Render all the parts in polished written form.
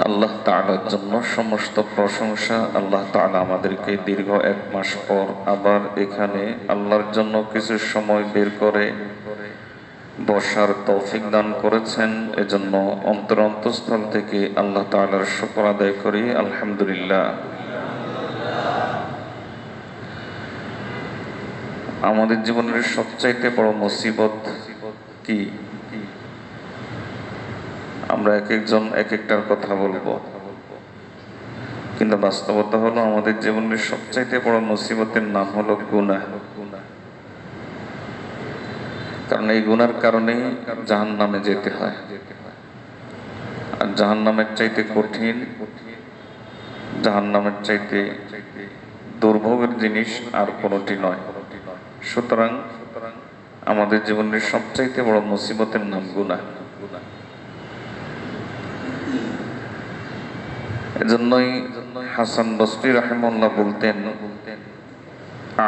আল্লাহ তাআলার জন্য সমস্ত প্রশংসা। আল্লাহ তাআলা আমাদেরকে দীর্ঘ 1 মাস পর আবার এখানে আল্লাহর জন্য কিছু সময় বের করে বসার তৌফিক দান করেছেন। এজন্য অন্তরস্থল থেকে আল্লাহ তাআলার শুকর আদায় করি, আলহামদুলিল্লাহ। আমাদের জীবনের সবচাইতে বড় মুসিবত কি? আমরা এক একজন এক একটার কথা বলবো, কিন্তু বাস্তবতা হলো আমাদের জীবনের সবচাইতে বড় মুসিবতের নাম হলো গুনাহ। কারণ এই গুনার কারণেই জাহান্নামে যেতে হয়। আর জাহান্নামের চাইতে কঠিন, জাহান্নামের চাইতে দুর্ভোগের জিনিস আর কোনোটি নয়। সুতরাং আমাদের জীবনের সবচাইতে বড় মুসিবতের নাম গুনাহ। এজন্যই হাসান বসরি রাহিমাহুল্লাহ বলতেন,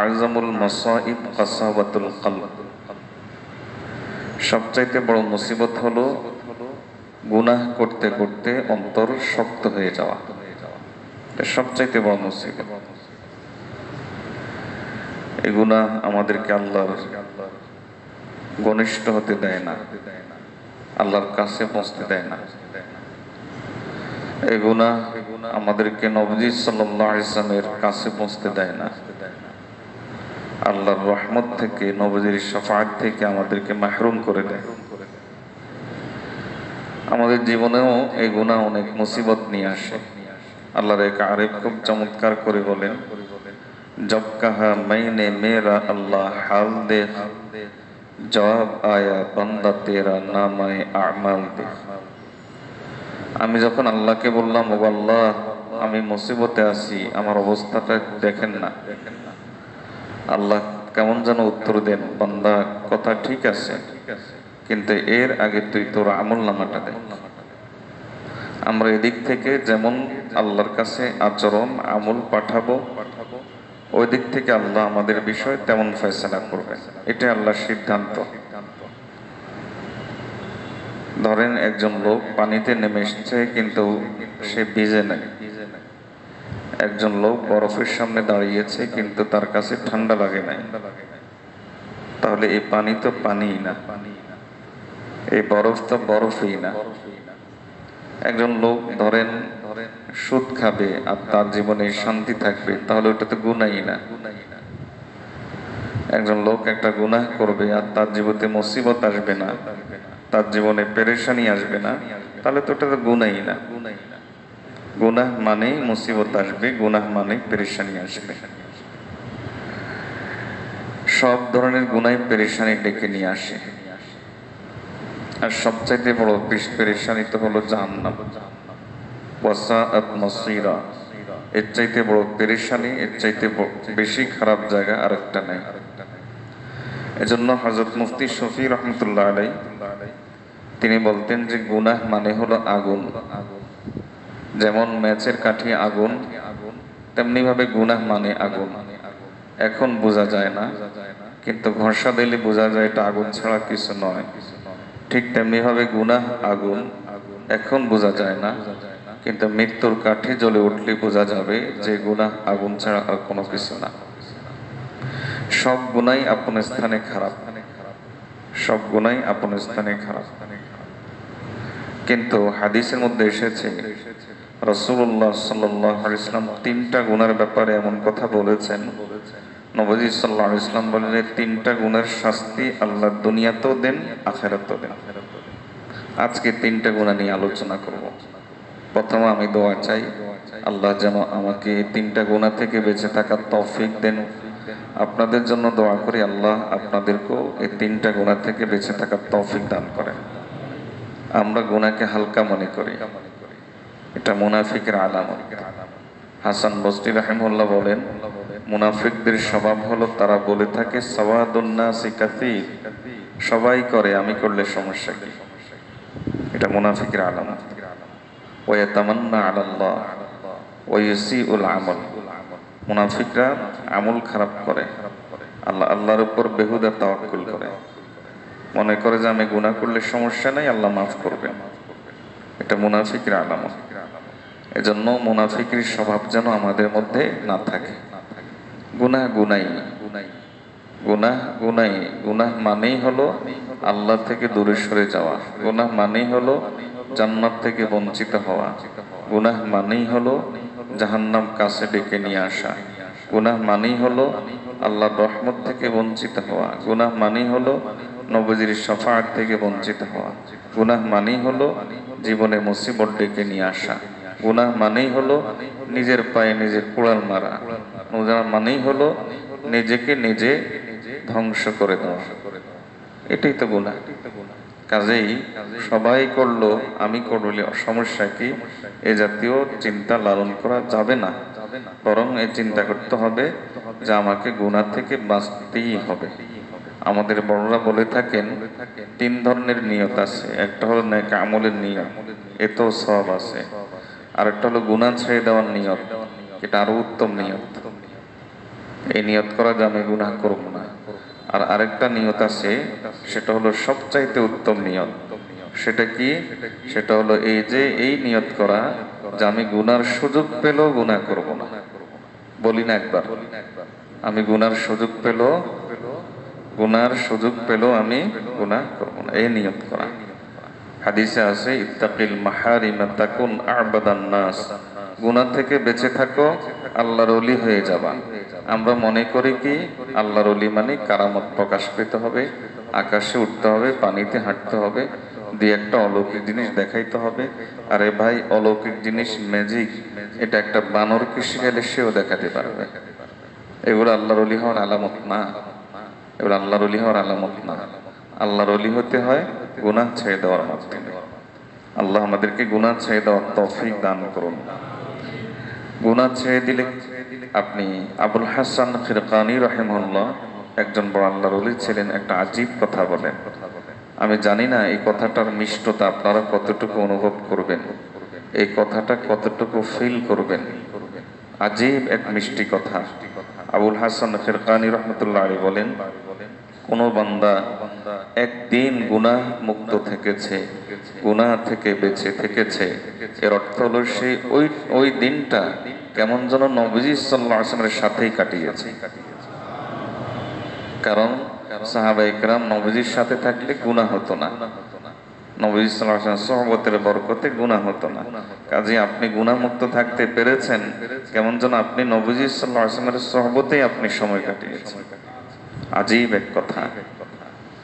আযমুল মাসাইব কাসাওয়াতুল কলব। সবচাইতে বড় মুসিবত হলো গুনাহ করতে করতে অন্তর শক্ত হয়ে যাওয়া। সবচাইতে বড় মুসিবত। এই গুনাহ আমাদেরকে আল্লাহর ঘনিষ্ঠ হতে দেয় না, আল্লাহর কাছে পৌঁছতে দেয় না। এই গুনাহ আমাদেরকে নবী সাল্লাল্লাহু আলাইহি ওয়াসাল্লামের কাছে পৌঁছতে দেয় না, আল্লাহর রহমত থেকে, নবীর শাফাআত থেকে আমাদেরকে মাহরুম করে দেয়। আমাদের জীবনেও এই গুনাহ অনেক মুসিবত নিয়ে আসে। আল্লাহর এক আরেফ খুব চমৎকার করে বলেন, জব কাহা মাইনে মেরা আল্লাহ হাল দে, জবাব আয়া বান্দা তেরা নামায়ে আমাল দে। আমি যখন আল্লাহকে বললাম, ও আল্লাহ আমি মুসিবতে আছি, আমার অবস্থাটা দেখেন না, আল্লাহ কেমন যেন উত্তর দেন, বান্দা কথা ঠিক আছে, কিন্তু এর আগে তুই তোর আমল নামাটা দে। আমরা এদিক থেকে যেমন আল্লাহর কাছে আচরণ আমল পাঠাবো, ওই দিক থেকে আল্লাহ আমাদের বিষয় তেমন ফয়সালা করবেন। এটা আল্লাহর সিদ্ধান্ত। ধরেন একজন লোক পানিতে নেমে এসেছে কিন্তু সে ভিজে নাই, একজন লোক বরফের সামনে দাঁড়িয়েছে কিন্তু তার কাছে ঠান্ডা লাগে নাই, তাহলে এই পানি তো পানিই না, এই বরফ তো বরফই না। একজন লোক ধরেন সুদ খাবে আর তার জীবনে শান্তি থাকবে, তাহলে ওটা তো গুনাহই না। একজন লোক একটা গুনাহ করবে আর তার জীবনে মুসিবত আসবে না, তার জীবনে পেরেশানি আসবে না, তাহলে তো ওটা তো গুনাহই না। গুনাহ মানেই মুসিবত আসবে, গুনাহ মানেই পেরেশানি আসবে। সব ধরনের গুনাহ পেরেশানি ডেকে নিয়ে আসে। আর সবচাইতে বড় পেরেশানি তো হলো জাহান্নাম। ওয়াসাআত মাসীরা। এর চাইতে বড় পেরেশানি, এর চাইতে বেশি খারাপ জায়গা আরেকটা নেই। এজন্য হযরত মুফতি শফি রহমতুল্লাহ আলাইহি তিনি বলতেন যে গুনাহ মানে হলো আগুন। যেমন ম্যাচের কাঠি আগুন, তেমনি ভাবে গুনাহ মানে আগুন। এখন বোঝা যায় না, কিন্তু ঘষা দিলে বোঝা যায় এটা আগুন ছাড়া কিছু নয়। ঠিক তেমনি ভাবে গুনাহ আগুন, এখন বোঝা যায় না, কিন্তু মৃত্যুর কাঠি জ্বলে উঠলে বোঝা যাবে যে গুনাহ আগুন ছাড়া আর কোনো কিছু না। সব গুনাহই আপন স্থানে খারাপ, সব গুনাহই আপন স্থানে খারাপ। কিন্তু হাদিসের মধ্যে এসেছে রাসূলুল্লাহ সাল্লাল্লাহু আলাইহি ওয়াসাল্লাম 3টা গুনার ব্যাপারে এমন কথা বলেছেন। নবী সাল্লাল্লাহু আলাইহি ওয়াসাল্লাম বলেন, 3টা গুনার শাস্তি আল্লাহ দুনিয়াতেও দেন, আখিরাতেও দেন। আজকে 3টা গুনাহ নিয়ে আলোচনা করব। প্রথমে আমি দোয়া চাই, আল্লাহ যেন আমাকে এই 3টা গুনাহ থেকে বেঁচে থাকার তৌফিক দেন। আপনাদের জন্য দোয়া করি, আল্লাহ আপনাদেরকেও এই 3টা গুনাহ থেকে বেঁচে থাকার তৌফিক দান করেন। আমরা গুনাহকে হালকা মনে করি, এটা মুনাফিকের আলামত। হাসান বসরি রাহিমাহুল্লাহ বলেন, মুনাফিকদের স্বভাব হলো তারা বলে থাকে সাওয়াদুন নাসি কাসীর, সবাই করে, আমি করলে সমস্যা কি? এটা মুনাফিকের আলামত। ওয়া ইয়াতামান্না আলাল্লাহ ওয়া ইউসিউল আমাল। মুনাফিকরা আমল খারাপ করে, আল্লাহর উপর বেহুদা তাওয়াক্কুল করে, মনে করে যে আমি গুনাহ করলে সমস্যা নাই, আল্লাহ মাফ করবে। এটা মুনাফিকের আলামত। এজন্য মুনাফিকের স্বভাব যেন আমাদের মধ্যে না থাকে। গুনাহ গুনাই, গুনাহ গুনাই, গুনাহ মানেই হলো আল্লাহ থেকে দূরে সরে যাওয়া, গুনাহ মানেই হলো জান্নাত থেকে বঞ্চিত হওয়া, গুনাহ মানেই হলো জাহান্নাম কাছে ডেকে নিয়ে আসা, গুনাহ মানেই হলো আল্লাহর রহমত থেকে বঞ্চিত হওয়া, গুনাহ মানেই হলো নবীজির শাফাআত থেকে বঞ্চিত হওয়া, গুনাহ মানেই হলো জীবনে মুসিবত ডেকে নিয়ে আসা, গুনাহ মানেই হলো নিজের পায়ে নিজের কুড়াল মারা, গুনাহ মানেই হলো নিজেকে নিজে ধ্বংস করে দেওয়া। এটাই তো গুনাহ। কাজেই সবাই করলো আমি করলে সমস্যা কি, এ জাতীয় চিন্তা লালন করা যাবে না। বরং এই চিন্তা করতে হবে যে আমাকে গুনাহ থেকে বাঁচতেই হবে। আমাদের বড়রা বলে থাকেন 3 ধরনের নিয়ত আছে। একটা হলো নেক আমলের নিয়ত, এতেও সওয়াব আছে। আরেকটা হলো গুনাহ ছেড়ে দেওয়ার নিয়ত, এটা আরো উত্তম নিয়ত। এই নিয়ত করা যে আমি গুনাহ করব না। আর আরেকটা নিয়ত আছে, সেটা হলো সবচাইতে উত্তম নিয়ত। সেটা কি? সেটা হলো এই যে এই নিয়ত করা যে আমি গুনার সুযোগ পেলেও গুনাহ করব না। বলি না একবার, আমি গুনার সুযোগ পেলেও আমি গুনাহ করব না, এই নিয়ত করা। হাদিসে আছে ইত্তাকিল মাহারিমা তাকুন আ'বাদান নাস, গুনাহ থেকে বেঁচে থাকো আল্লাহর ওলি হয়ে যাবা। আমরা মনে করি কি আল্লাহর ওলি মানে কারামত প্রকাশ পেতে হবে, আকাশে উঠতে হবে, পানিতে হাঁটতে হবে, দুই একটা অলৌকিক জিনিস দেখাইতে হবে। আরে ভাই, অলৌকিক জিনিস ম্যাজিক, এটা একটা বানরকে শিখাইলে সেও দেখাতে পারবে। এগুলো আল্লাহর ওলি হওয়ার আলামত না, এগুলো আল্লাহর ওলি হওয়ার আলামত না। আল্লাহর ওলি হতে হয় গুনাহ ছেড়ে দেওয়ার মাধ্যমে। আল্লাহ আমাদেরকে গুনাহ ছেড়ে দেওয়ার তৌফিক দান করুন। গুনাহ ছেড়ে দিলে আপনি আবুল হাসান খিরকানি রাহিমাহুল্লাহ একজন বড় আল্লাহর ওলি ছিলেন, একটা আজীব কথা বলেন। আমি জানি না এই কথাটার মিষ্টতা আপনারা কতটুকু অনুভব করবেন, এই কথাটা কতটুকু ফিল করবেন। আজীব এক মিষ্টি কথা। আবুল হাসান খিরকানি রাহমাতুল্লাহ আলাইহি বলেন, কোন বান্দা একদিন গুনাহ মুক্ত থেকেছে, গুনাহ থেকে বেঁচে থেকেছে, এর অর্থ হলো সে ওই দিনটা কেমন যেন নবীজি সাল্লাল্লাহু আলাইহি ওয়াসাল্লামের সাথেই কাটিয়েছে। কারণ সাহাবায়ে কেরাম নবীজির সাথে থাকলে গুনাহ হতো না, নবী সাল্লাল্লাহু আলাইহি ওয়াসাল্লাম সহবতের বরকতে গুনাহ হতো না। কাজে আপনি গুনাহ মুক্ত থাকতে পেরেছেন, কেমন যেন আপনি নবীজি সাল্লাল্লাহু আলাইহি ওয়াসাল্লামের সহবতেই আপনি সময় কাটিয়েছেন। আজীব এক কথা।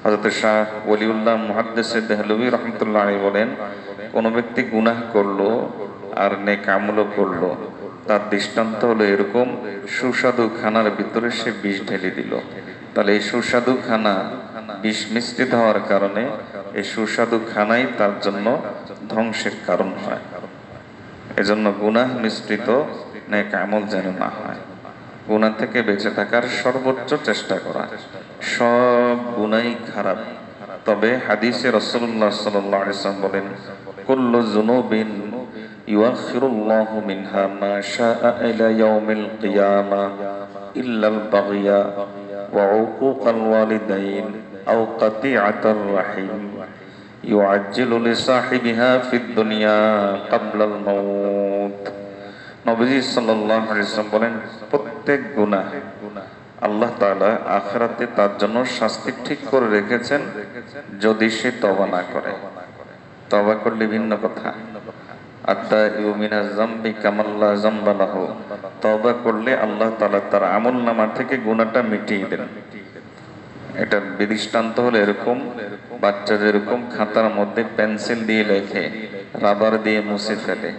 হযরত শাহ ওলিউল্লাহ মুহাদ্দিস দেহলভী রাহমাতুল্লাহ আলাইহি বলেন, কোন ব্যক্তি গুনাহ করলো আর নেক আমলও করলো, তার দৃষ্টান্ত হলো এরকম, সুস্বাদু খানার ভিতরে সে বিষ ঢেলে দিল। তাহলে এই সুস্বাদু খানা বিষ মিশ্রিত হওয়ার কারণে এই সুস্বাদু খানাই তার জন্য ধ্বংসের কারণ হয়। এজন্য গুনাহ মিশ্রিত নেক আমল যেন না হয়। গুনাহ থেকে বেঁচে থাকার সর্বোচ্চ চেষ্টা করা। সব গুনাহই খারাপ, তবে হাদিসে রাসূলুল্লাহ সাল্লাল্লাহু আলাইহি ওয়াসাল্লাম বলেন, কুল্লু যুনুবিন ইউআখিরুল্লাহু মিনহা মা শাআ ইলা ইয়াউমিল কিয়ামাহ ইল্লাল বাগয়া ওয়া উকুকাল ওয়ালিদাইন আও কাতিআতার রাহিম ইউআজ্জিলু লিসাহিবিহা ফিদ দুনিয়া ক্বাবলাল মাউত। নবীজি সাল্লাল্লাহু আলাইহি ওয়াসাল্লাম বলেন, প্রত্যেক গুনাহ আল্লাহ তাআলা আখিরাতে তার জন্য শাস্তি ঠিক করে রেখেছেন যদি সে তওবা না করে। তওবা করলে ভিন্ন কথা, আত্তাইবু মিনাজ যামবি কামাল্লা যামবা লাহু, তওবা করলে আল্লাহ তাআলা তার আমলনামা থেকে গুনাহটা মিটিয়ে দেন। এটার দৃষ্টান্ত হলো এরকম, বাচ্চা যেরকম খাতার মধ্যে পেন্সিল দিয়ে লেখে, রাবার দিয়ে মুছে ফেলে,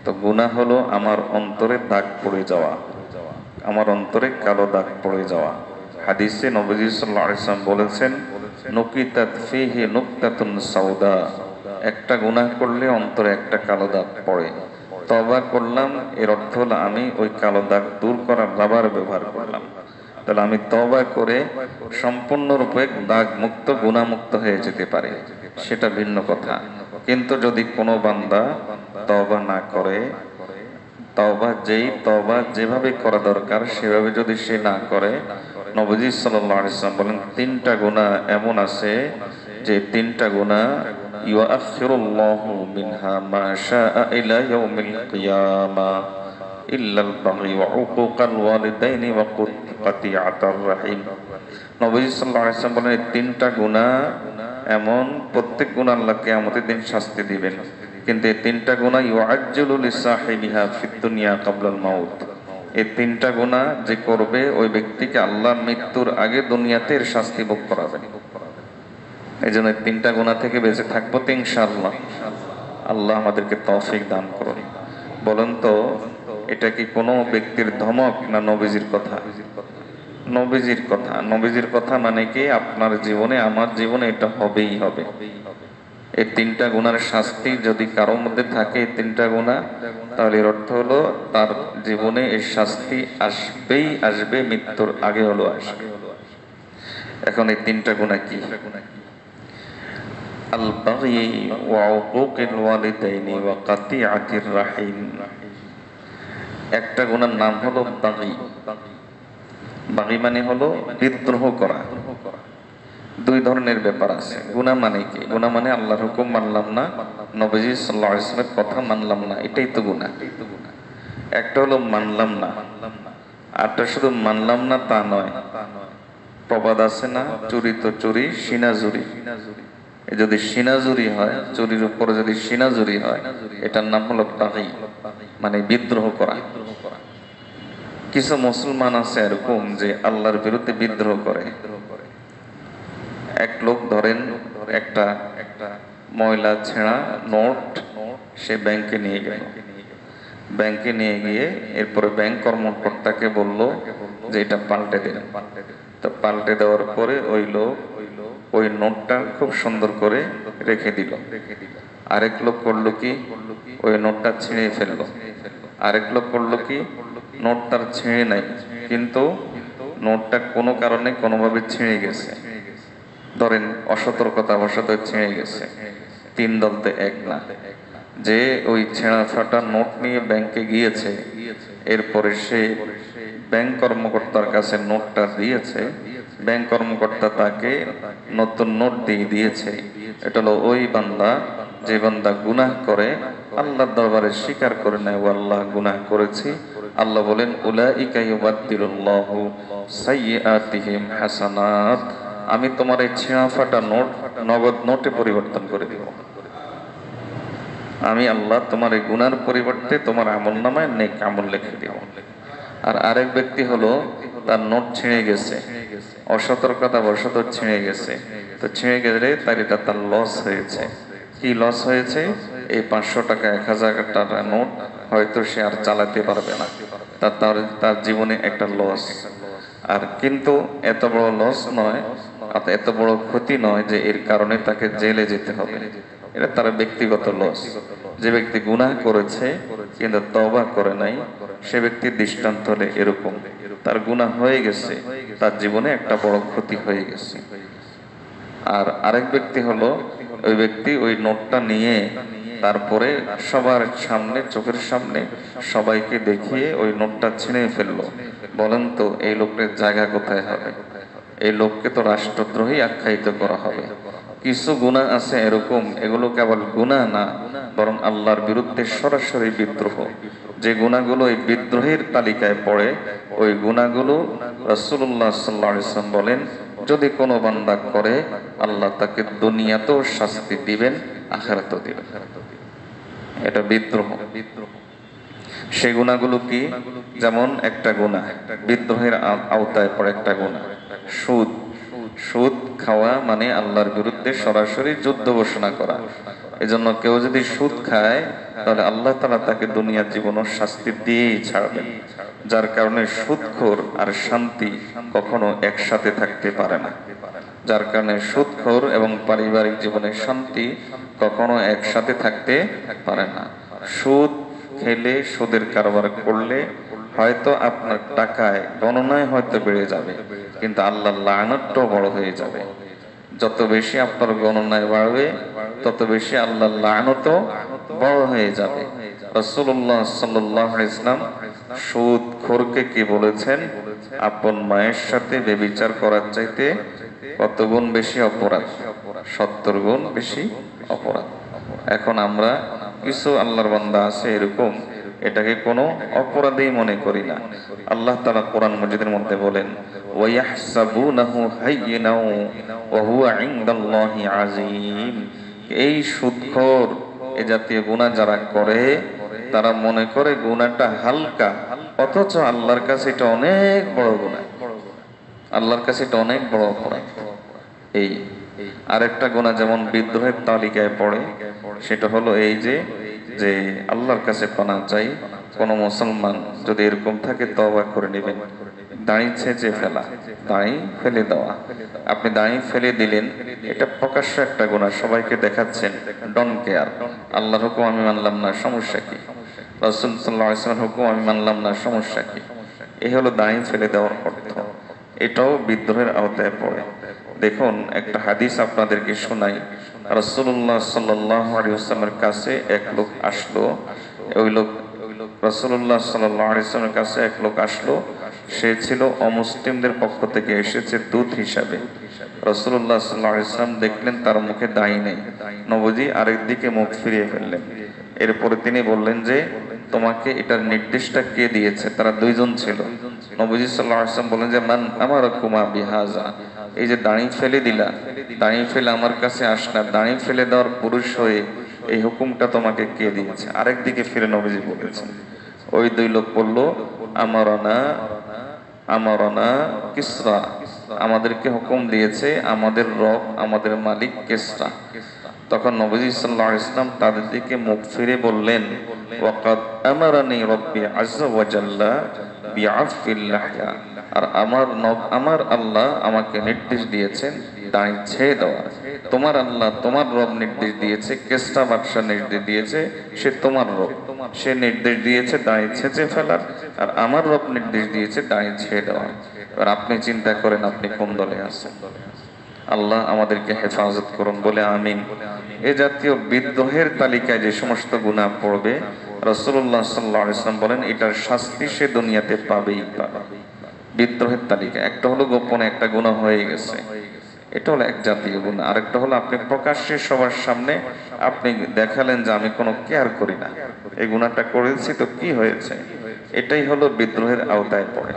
তো গুনাহ হলো আমার অন্তরে দাগ পড়ে যাওয়া, আমার অন্তরে কালো দাগ পড়ে যাওয়া। হাদিসে নবীজি সাল্লাল্লাহু আলাইহি ওয়াসাল্লাম বলেছেন, নুকিতাত ফীহি নুকতাতুন সাউদা, একটা গুনাহ করলে অন্তরে একটা কালো দাগ পড়ে। তওবা করলাম, এর অর্থ হলো আমি ওই কালো দাগ দূর করার রাবার ব্যবহার করলাম। তাহলে আমি তওবা করে সম্পূর্ণরূপে দাগ মুক্ত, গুনাহ মুক্ত হয়ে যেতে পারে, সেটা ভিন্ন কথা। কিন্তু যদি কোনো বান্দা তওবা না করে, তওবা যেভাবে করা দরকার সেভাবে যদি সে না করে, নবীজি সাল্লাল্লাহু আলাইহি ওয়াসাল্লাম বলেন 3টা গুনাহ এমন আছে যে 3টা গুনাহ ইউআখিরুল্লাহু মিনহা মা শাআ ইলা ইয়াউমিল কিয়ামা ইল্লাল বাগি ওয়া উকুকাল ওয়ালিদাইনি ওয়া কাতিআতার রাহিম। নবী সাল্লাল্লাহু আলাইহি ওয়াসাল্লাম বলেন, তিনটা গুনাহ এমন, প্রত্যেক গুনাহ আল্লাহ কিয়ামতের দিন শাস্তি দিবেন, কিন্তু এই তিনটা গুনাহ ইউআজ্জিলু লিসাহিবিহা ফিদ দুনিয়া ক্বাবলাল মাউত। এই তিনটা গুনাহ যে করবে ওই ব্যক্তিকে আল্লাহ মৃত্যুর আগে দুনিয়াতে এর শাস্তি ভোগ করাবেন। এই জন্য তিনটা গুনাহ থেকে বেঁচে থাকবো তো ইনশাআল্লাহ। আল্লাহ আমাদেরকে তৌফিক দান করুন। বলেন তো, এটা কি কোনো ব্যক্তির ধমক না নবীজির কথা? নবীজির কথা। নবীজির কথা মানে কি, আপনার জীবনে আমার জীবনে এটা হবেই হবে। এই তিনটা গুনার শাস্তি যদি কারোর মধ্যে থাকে, এই তিনটা গুনাহ, তাহলে এর অর্থ হলো তার জীবনে এই শাস্তি আসবেই আসবে, মৃত্যুর আগে হলো আসবে। এখন এই তিনটা গুনাহ কি? আল বাগি ওয়া উকুকিল ওয়ালিদাইনি ওয়া কাতিআতির রাহিম। একটা গুনার নাম হলো বাগি। বাগি মানে হলো বিদ্রোহ করা। দুই ধরনের ব্যাপার আছে। গুনাহ মানে কি? গুনাহ মানে আল্লাহর হুকুম মানলাম না, নবীজি সাল্লাল্লাহু আলাইহি ওয়াসাল্লামের কথা মানলাম না, এটাই তো গুনাহ। একটা হলো মানলাম না, আরটা শুধু মানলাম না তা নয়। প্রবাদ আছে না, চুরি তো চুরি, সিনাজুরি। যদি সিনাজুরি হয়, চুরির উপরে যদি সিনাজুরি হয়, এটার নাম হলো বাগি, মানে বিদ্রোহ করা। কিছু মুসলমান আছে এরকম যে আল্লাহর বিরুদ্ধে বিদ্রোহ করে। এক লোক ধরেন একটা ময়লা ছেঁড়া নোট সে ব্যাংকে নিয়ে গেল। ব্যাংকে নিয়ে গিয়ে এরপরে ব্যাংক কর্মকর্তাকে বলল যে এটা পাল্টে দেন। তো পাল্টে দেওয়ার পরে ওই লোক ওই নোটটা খুব সুন্দর করে রেখে দিল। আরেক লোক করলো কি, ওই নোটটা ছিঁড়ে ফেললো। আরেক লোক করলো কি, নোট তার ছিঁড়ে নাই, কিন্তু নোটটা কোনো কারণে কোনোভাবে ছিঁড়ে গেছে। ধরেন অসতর্কতা বশত ছিঁড়ে গেছে। তিন দলতে এক না। যে ওই ছেঁড়া ফাটা নোট নিয়ে ব্যাংকে গিয়েছে, এরপরে সে ব্যাংক কর্মকর্তার কাছে নোটটা দিয়েছে। ব্যাংক কর্মকর্তা তাকে নতুন নোট দিয়ে দিয়েছে। এটা হলো ওই বান্দা যে বান্দা গুনাহ করে, আল্লাহর দরবারে স্বীকার করে নেয় ও আল্লাহ গুনাহ করেছি। আল্লাহ বলেন, উলাইকা ইউবাদদিলুল্লাহু সাইয়্যাতিহিম হাসানাত। আমি তোমার এই ছেঁড়া ফাটা নোট নগদ নোটে পরিবর্তন করে দিব। আমি আল্লাহ তোমার এই গুনার পরিবর্তে তোমার আমলনামায় নেক আমল লিখে দিব। আর আরেক ব্যক্তি হলো, তার নোট ছিঁড়ে গেছে, অসতর্কতা বশত ছিঁড়ে গেছে। তো ছিঁড়ে গেলে তার লস হয়েছে। কি লস হয়েছে? এই 500 টাকা 1000 টাকা নোট হয়তো সে আর চালাতে পারবে না। তার জীবনে একটা লস। আর কিন্তু এত বড় লস নয়, এত বড় ক্ষতি নয় যে এর কারণে তাকে জেলে যেতে হবে। এটা তার ব্যক্তিগত লস। যে ব্যক্তি গুনাহ করেছে কিন্তু তওবা করে নাই, সে ব্যক্তির দৃষ্টান্ত হলে এরকম, তার গুনাহ হয়ে গেছে, তার জীবনে একটা বড় ক্ষতি হয়ে গেছে। আর আরেক ব্যক্তি হলো, ওই ব্যক্তি ওই নোটটা নিয়ে তারপরে সবার সামনে, চোখের সামনে সবাইকে দেখিয়ে ওই নোটটা ছিঁড়ে ফেললো। বলেন তো এই লোকের জায়গা কোথায় হবে? এই লোককে তো রাষ্ট্রদ্রোহী আখ্যায়িত করা হবে। কিছু গুনাহ আছে এরকম, এগুলো কেবল গুনাহ না, বরং আল্লাহর বিরুদ্ধে সরাসরি বিদ্রোহ। যে গুনাহগুলো এই বিদ্রোহের তালিকায় পড়ে, ওই গুনাহগুলো রাসূলুল্লাহ সাল্লাল্লাহু আলাইহি ওয়াসাল্লাম বলেন, যদি কোনো বান্দা করে, আল্লাহ তাকে দুনিয়াতেও শাস্তি দিবেন, আখিরাতেও দিবেন। এটা বিদ্রোহ। সেই গুনাহগুলো কি? যেমন একটা গুনাহ, বিদ্রোহের আওতায় পড়ে একটা গুনাহ, সুদ। সুদ খাওয়া মানে আল্লাহর বিরুদ্ধে সরাসরি যুদ্ধ ঘোষণা করা। এজন্য কেউ যদি সুদ খায়, তাহলে আল্লাহ তাআলা তাকে দুনিয়ার জীবনও শাস্তি দিয়েই ছাড়বেন। যার কারণে সুদখোর আর শান্তি কখনো একসাথে থাকতে পারে না। যার কারণে সুদখোর এবং পারিবারিক জীবনের শান্তি কখনো একসাথে থাকতে পারে না। সুদ খেলে, সুদের কারবার করলে হয়তো আপনার টাকায় গণনায় হয়তো বেড়ে যাবে, কিন্তু আল্লাহর লাআনাতটাও বড় হয়ে যাবে। যত বেশি আপনার গণনায় বাড়বে, তত বেশি আল্লাহর লাআনাতও বড় হয়ে যাবে। রাসূলুল্লাহ সাল্লাল্লাহু আলাইহি ওয়াসাল্লাম সুদখোরকে কি বলেছেন? আপন মায়ের সাথে ব্যভিচার করার চাইতে কত গুণ বেশি অপরাধ? 70 গুণ বেশি অপরাধ। এখন আমরা কিছু আল্লাহর বান্দা আছে এরকম, এটাকে কোনো অপরাধই মনে করি না। আল্লাহ তাআলা কোরআন মাজিদের মধ্যে বলেন, ওয়ায়াহসাবুনাহু হায়্যিনাও ওয়া হুয়া ইনদাল্লাহি আযীম। এই সুদখোর, এ জাতীয় গুনাহ যারা করে তারা মনে করে গুনাহটা হালকা, অথচ আল্লাহর কাছে এটা অনেক বড় গুনাহ। আল্লাহর কাছে এটা অনেক বড় অপরাধ। এই আরেকটা গুনাহ যেমন বিদ্রোহের তালিকায় পড়ে, সেটা হলো এই যে যে আল্লাহর কাছে পানাহ চাই। কোন মুসলমান যদি এরকম থাকে তওবা করে নেবেন। দাড়ি ছেঁচে ফেলা, দাড়ি ফেলে দেওয়া, আপনি দাড়ি ফেলে দিলেন, এটা প্রকাশ্য একটা গুনাহ, সবাইকে দেখাচ্ছেন, ডন কেয়ার। আল্লাহর হুকুম আমি মানলাম না, সমস্যা কি? রাসূল সাল্লাল্লাহু আলাইহি ওয়াসাল্লামের হুকুম আমি মানলাম না, সমস্যা কি? এই হলো দাড়ি ফেলে দেওয়ার অর্থ। এটাও বিদ্রোহের আওতায় পড়ে। দেখুন একটা হাদিস আপনাদেরকে শোনাই। রাসূলুল্লাহ সাল্লাল্লাহু আলাইহি ওয়াসাল্লামের কাছে এক লোক আসলো। ওই লোক রাসূলুল্লাহ সাল্লাল্লাহু আলাইহি ওয়াসাল্লামের কাছে এক লোক আসলো। সে ছিল অমুসলিমদের পক্ষ থেকে এসেছে দূত হিসাবে। রাসূলুল্লাহ সাল্লাল্লাহু আলাইহি ওয়াসাল্লাম দেখলেন তার মুখে দাড়ি নেই। নবীজি আরেকদিকে মুখ ফিরিয়ে ফেললেন। এরপরে তিনি বললেন যে, তোমাকে এটার নির্দেশটা কে দিয়েছে? তারা দুইজন ছিল। নবীজি সাল্লাল্লাহু আলাইহি ওয়াসাল্লাম বলেন যে, মান আমারাকুমা বিহাযা, এই যে দাড়ি ফেলে দিলা, দাড়ি ফেলে আমার কাছে আসলা, দাড়ি ফেলে দেওয়ার পুরুষ হয়ে এই হুকুমটা তোমাকে কে দিয়েছে? আরেকদিকে ফিরে নবীজি বলেছেন। ওই দুই লোক বলল, আমারানা আমারানা কিসরা, আমাদেরকে হুকুম দিয়েছে আমাদের রব, আমাদের মালিক কিসরা। তখন নবীজি সাল্লাল্লাহু আলাইহি ওয়াসাল্লাম তাদের দিকে মুখ ফিরে বললেন, ওয়াকাদ আমারানি রব্বি আযজা ওয়া জাল্লা বিআফিল লাহয়া, আর আমার আল্লাহ আমাকে নির্দেশ দিয়েছেন দাড়ি ছেড়ে দেওয়ার। তোমার আল্লাহ, তোমার রব নির্দেশ দিয়েছে, কেসরা বাদশা নির্দেশ দিয়েছে, সে তোমার রব, সে নির্দেশ দিয়েছে দাড়ি ছেঁচে ফেলার, আর আমার রব নির্দেশ দিয়েছে দাড়ি ছেড়ে দেওয়ার। এবার আপনি চিন্তা করেন আপনি কোন দলে আছেন। আল্লাহ আমাদেরকে হেফাজত করুন বলে আমিন। এ জাতীয় বিদ্রোহের তালিকায় যে সমস্ত গুনাহ পড়বে, রাসূলুল্লাহ সাল্লাল্লাহু আলাইহি ওয়াসাল্লাম বলেন এটার শাস্তি সে দুনিয়াতে পাবেই পাবে। বিদ্রোহের তালিকা একটা হলো গোপনে একটা গুনাহ হয়ে গেছে, এটা হলো এক জাতীয় গুনাহ। আরেকটা হলো আপনি প্রকাশ্যে সবার সামনে আপনি দেখালেন যে আমি কোনো কেয়ার করি না, এই গুনাহটা করেছি তো কি হয়েছে, এটাই হলো বিদ্রোহের আওতায় পড়ে।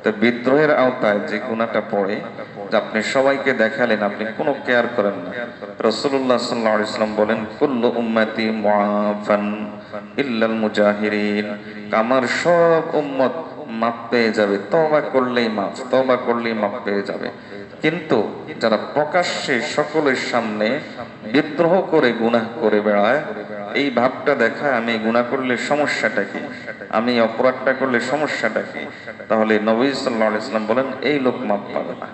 তো বিদ্রোহের আওতায় যে গুনাহটা পড়ে, যে আপনি সবাইকে দেখালেন আপনি কোনো কেয়ার করেন না। রাসূলুল্লাহ সাল্লাল্লাহু আলাইহি ওয়াসাল্লাম বলেন, কুল্লু উম্মতি মুআফান ইল্লাল মুজাহিরিন, আমার সব উম্মত মাফ পেয়ে যাবে, তওবা করলেই মাফ, তওবা করলেই মাফ পেয়ে যাবে। কিন্তু যারা প্রকাশ্যে সকলের সামনে বিদ্রোহ করে গুনাহ করে বেড়ায়, এই ভাবটা দেখায় আমি গুনাহ করলে সমস্যাটা কি, আমি অপরাধটা করলে সমস্যাটা কি, তাহলে নবী সাল্লাল্লাহু আলাইহি ওয়াসাল্লাম বলেন এই লোক মাফ পাবে না।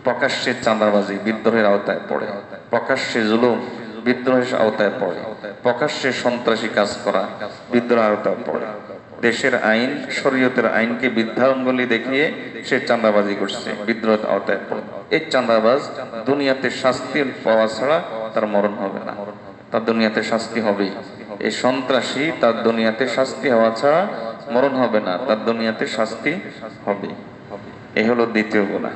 প্রকাশ্যে চাঁদাবাজি বিদ্রোহের আওতায় পড়ে, প্রকাশ্যে জুলুম বিদ্রোহের আওতায় পড়ে, প্রকাশ্যে সন্ত্রাসী কাজ করা বিদ্রোহের আওতায় পড়ে। দেশের আইন, শরীয়তের আইনকে বৃদ্ধাঙ্গুলি দেখিয়ে সে চাঁদাবাজি করছে, বিদ্রোহের আওতায় পড়ে। এই চাঁদাবাজ দুনিয়াতে শাস্তি পাওয়া ছাড়া তার মরণ হবে না, তার দুনিয়াতে শাস্তি হবেই। এই সন্ত্রাসী তার দুনিয়াতে শাস্তি হওয়া ছাড়া মরণ হবে না, তার দুনিয়াতে শাস্তি হবে। এই হলো দ্বিতীয় গুনাহ।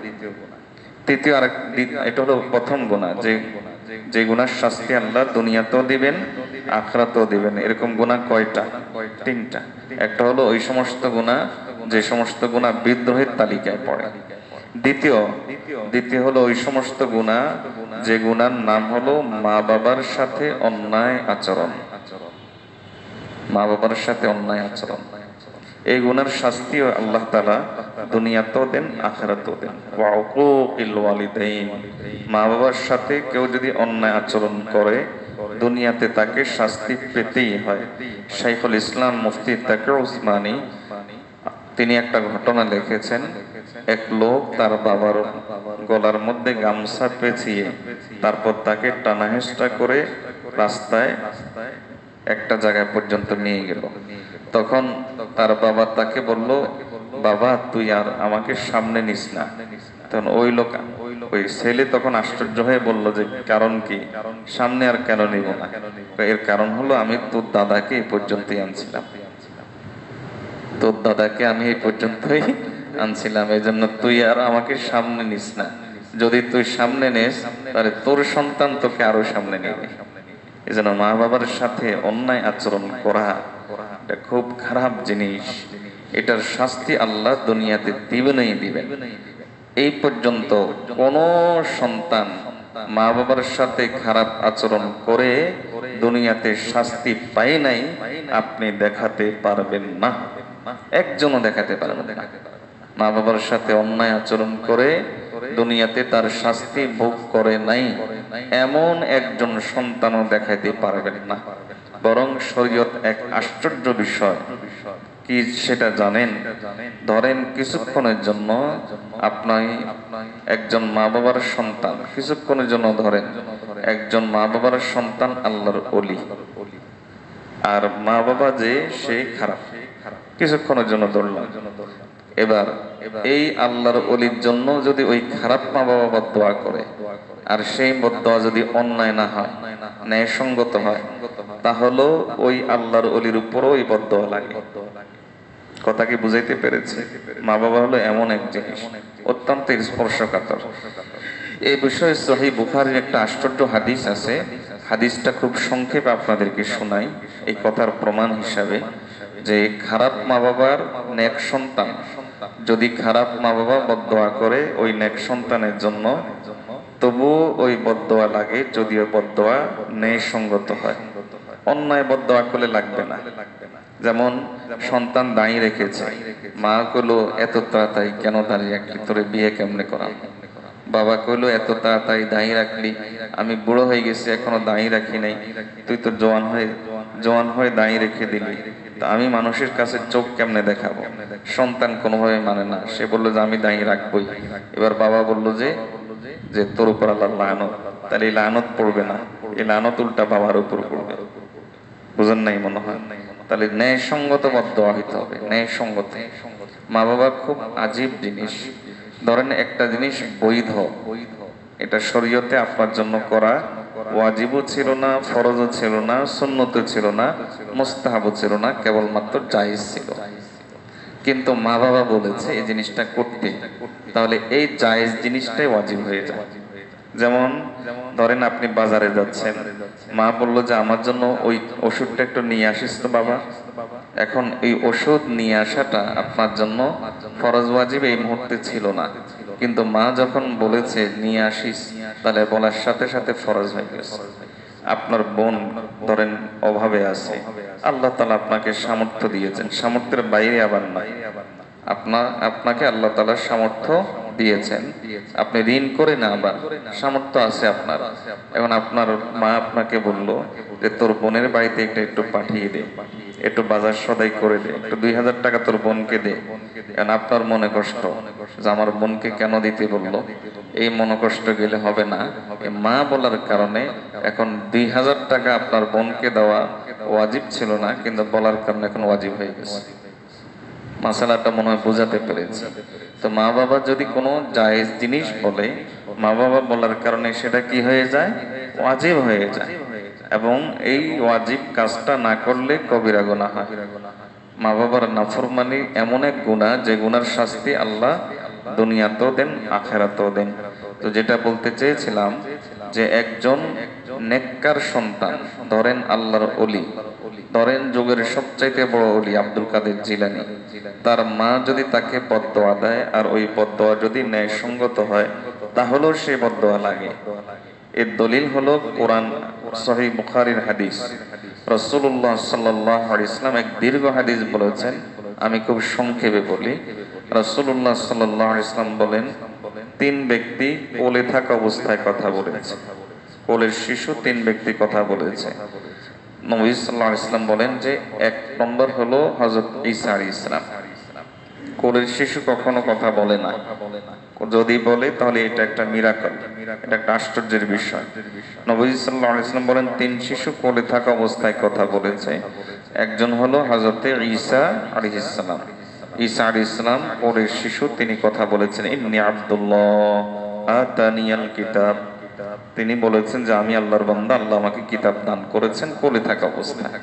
তৃতীয় আরেক, এটা হলো প্রথম গুনাহ, যে গুনার শাস্তি আল্লাহ দুনিয়াতেও দিবেন আখিরাতেও দিবেন। এরকম গুনাহ কয়টা? তিনটা। একটা হলো ওই সমস্ত গুনাহ যে সমস্ত গুনাহ বিদ্রোহের তালিকায় পড়ে। দ্বিতীয় হলো ওই সমস্ত গুনাহ যে গুনার নাম হলো মা বাবার সাথে অন্যায় আচরণ, মা বাবার সাথে অন্যায় আচরণ। এই গুনার শাস্তিও আল্লাহ তাআলা দুনিয়াতেও দেন আখিরাতেও দেন। ওয়া উকুকিল ওয়ালিদাইন, মা বাবার সাথে কেউ যদি অন্যায় আচরণ করে দুনিয়াতে তাকে শাস্তি পেতেই হয়। শাইখুল ইসলাম মুফতি তাকি উসমানী তিনি একটা ঘটনা লিখেছেন। এক লোক তার বাবার গলার মধ্যে গামছা পেঁচিয়ে তারপর তাকে টানাহেঁচড়া করে রাস্তায় একটা জায়গা পর্যন্ত নিয়ে গেল। তখন তার বাবা তাকে বলল, বাবা তুই আর আমাকে সামনে নিস না। তখন ওই ছেলে তখন আশ্চর্য হয়ে বলল যে কারণ কি, সামনে আর কেন নিব না? এর কারণ হলো আমি তোর দাদাকে এই পর্যন্তই আনছিলাম, তোর দাদাকে আমি এই পর্যন্তই আনছিলাম, এই জন্য তুই আর আমাকে সামনে নিস না। যদি তুই সামনে নিস তাহলে তোর সন্তান তোকে আরো সামনে নেবে। এজন্য মা বাবার সাথে অন্যায় আচরণ করা এটা খুব খারাপ জিনিস। এটার শাস্তি আল্লাহ দুনিয়াতে দিবেনই দিবেন। এই পর্যন্ত কোন সন্তান মা বাবার সাথে খারাপ আচরণ করে দুনিয়াতে শাস্তি পায় নাই, আপনি দেখাতে পারবেন না, একজনও দেখাতে পারবেন না। মা বাবার সাথে অন্যায় আচরণ করে দুনিয়াতে তার শাস্তি ভোগ করে নাই এমন একজন সন্তানও দেখাইতে পারবেন না। বরং শরীয়ত এক আশ্চর্য বিষয় কি সেটা জানেন? ধরেন কিছুক্ষণের জন্য আপনি একজন মা বাবার সন্তান, কিছুক্ষণের জন্য ধরেন একজন মা বাবার সন্তান আল্লাহর ওলি, আর মা বাবা যে সে খারাপ, কিছুক্ষণের জন্য ধরলাম। এবার এই আল্লাহর ওলির জন্য যদি ওই খারাপ মা বাবা বদদোয়া করে, আর সেই বদদোয়া যদি অন্যায় না হয়, ন্যায়সঙ্গত হয়, তাহলে ওই আল্লাহর ওলির উপরও ওই বদদোয়া লাগে। কথা কি বুঝাইতে পেরেছি? মা বাবা হলো এমন এক জিনিস, অত্যন্ত স্পর্শকাতর। এই বিষয়ে সহিহ বুখারীর একটা আশ্চর্য হাদিস আছে। হাদিসটা খুব সংক্ষেপে আপনাদেরকে শোনাই এই কথার প্রমাণ হিসাবে, যে খারাপ মা বাবার নেক সন্তান যদি খারাপ মা বাবা বদদোয়া করে ওই নেক সন্তানের জন্য, তবুও ওই বদদোয়া লাগে যদিও বদদোয়া ন্যায়সঙ্গত হয়। অন্যায় বদদোয়া করলে লাগবে না। যেমন সন্তান দাঁড়িয়ে রেখেছে, মা কইলো এত তাড়াতাড়ি কেন দাঁড়িয়ে রাখলি, তোরে বিয়ে কেমনে করাম? বাবা কইলো এত তাড়াতাড়ি দাঁড়িয়ে রাখলি, আমি বুড়ো হয়ে গেছি এখনো দাঁড়িয়ে রাখি নাই, তুই তো জওয়ান হয়ে দাঁড়িয়ে রেখে দিলি, তা আমি মানুষের কাছে চোখ কেমনে দেখাবো? সন্তান কোনোভাবে মানে না, সে বললো যে আমি দাঁড়িয়ে রাখবোই। এবার বাবা বললো যে তোর উপর আল্লাহর লানত, তাহলে এই লানত পড়বে না, এই লানত উল্টা বাবার উপর পড়বে। বুঝেন নাই মনে হয়? তাহলে ন্যায়সঙ্গত বদদোয়া হইতে হবে, ন্যায়সঙ্গত। মা বাবা খুব আজীব জিনিস। ধরেন একটা জিনিস বৈধ, এটা শরীয়তে আপনার জন্য করা ওয়াজিবও ছিল না, ফরজও ছিল না, সুন্নতও ছিল না, মুস্তাহাবও ছিল না, কেবলমাত্র জায়েজ ছিল। কিন্তু মা বাবা বলেছে এই জিনিসটা করতে, তাহলে এই জায়েজ জিনিসটাই ওয়াজিব হয়ে যায়। যেমন ধরেন আপনি বাজারে যাচ্ছেন, মা বললো যে আমার জন্য ওই ওষুধটা একটু নিয়ে আসিস তো বাবা। এখন এই ওষুধ নিয়ে আসাটা আপনার জন্য ফরজ ওয়াজিব এই মুহূর্তে ছিল না, কিন্তু মা যখন বলেছে নিয়ে আসিস, তাহলে বলার সাথে সাথে ফরজ হয়ে গেছে। আপনার বোন ধরেন অভাবে আছে, আল্লাহ তাআলা আপনাকে সামর্থ্য দিয়েছেন, সামর্থ্যের বাইরে আবার নাই, আপনাকে আল্লাহ তাআলা সামর্থ্য দিয়েছেন, আপনি ঋণ করে না, আবার সামর্থ্য আছে আপনার। এখন আপনার মা আপনাকে বলল যে তোর বোনের বাড়িতে একটু পাঠিয়ে দে, একটু বাজার সদাই করে দে, একটু 2000 টাকা তোর বোনকে দে। কারণ আপনার মনে কষ্ট যে আমার বোনকে কেন দিতে বললো, এই মনে কষ্ট গেলে হবে না। মা বলার কারণে এখন 2000 টাকা আপনার বোনকে দেওয়া ওয়াজিব ছিল না, কিন্তু বলার কারণে এখন ওয়াজিব হয়ে গেছে। মাসালাটা মনে হয় বোঝাতে পেরেছি। তো মা বাবা যদি কোনো জায়েজ জিনিস বলে, মা বাবা বলার কারণে সেটা কি হয়ে যায়? ওয়াজিব হয়ে যায়। এবং এই ওয়াজিব কাজটা না করলে কবিরা গুনাহ হয়। মা বাবার নাফরমানি এমন এক গুনাহ, যে গুনার শাস্তি আল্লাহ দুনিয়াতেও দেন, আখিরাতেও দেন। তো যেটা বলতে চেয়েছিলাম, যে একজন নেককার সন্তান, ধরেন আল্লাহর ওলি, ধরেন যুগের সবচাইতে বড় ওলি আব্দুল কাদের জিলানী, তার মা যদি তাকে বদদোয়া দেয় আর ওই বদদোয়া যদি ন্যায়সঙ্গত হয়, তাহলেও সে বদদোয়া লাগে। এর দলিল হলো কোরআন, সহিহ বুখারীর হাদিস। রাসূলুল্লাহ সাল্লাল্লাহু আলাইহি ওয়াসাল্লাম এক দীর্ঘ হাদিস বলেছেন, আমি খুব সংক্ষেপে বলি। রাসূলুল্লাহ সাল্লাল্লাহু আলাইহি ওয়াসাল্লাম বলেন, 3 ব্যক্তি কোলে থাকা অবস্থায় কথা বলেছে, কোলের শিশু 3 ব্যক্তি কথা বলেছে। নবী সাল্লাল্লাহু আলাইহি ওয়াসাল্লাম বলেন যে 1 নম্বর হলো হযরত ঈসা আলাইহিস সালাম। কোলের শিশু কখনো কথা বলে না, যদি বলে তাহলে এটা একটা মিরাকল, এটা একটা আশ্চর্যের বিষয়। নবী সাল্লাল্লাহু আলাইহি ওয়াসাল্লাম বলেন 3 শিশু কোলে থাকা অবস্থায় কথা বলেছে। একজন হলো হযরত ঈসা আলাইহিস সালাম। ঈসা আলাইহিস সালাম কোলের শিশু, তিনি কথা বলেছেন ইন্নী আব্দুল্লাহ আতানিয়াল কিতাব, তিনি বলেছেন যে আমি আল্লাহর বান্দা, আল্লাহ আমাকে কিতাব দান করেছেন, কোলে থাকা অবস্থায়।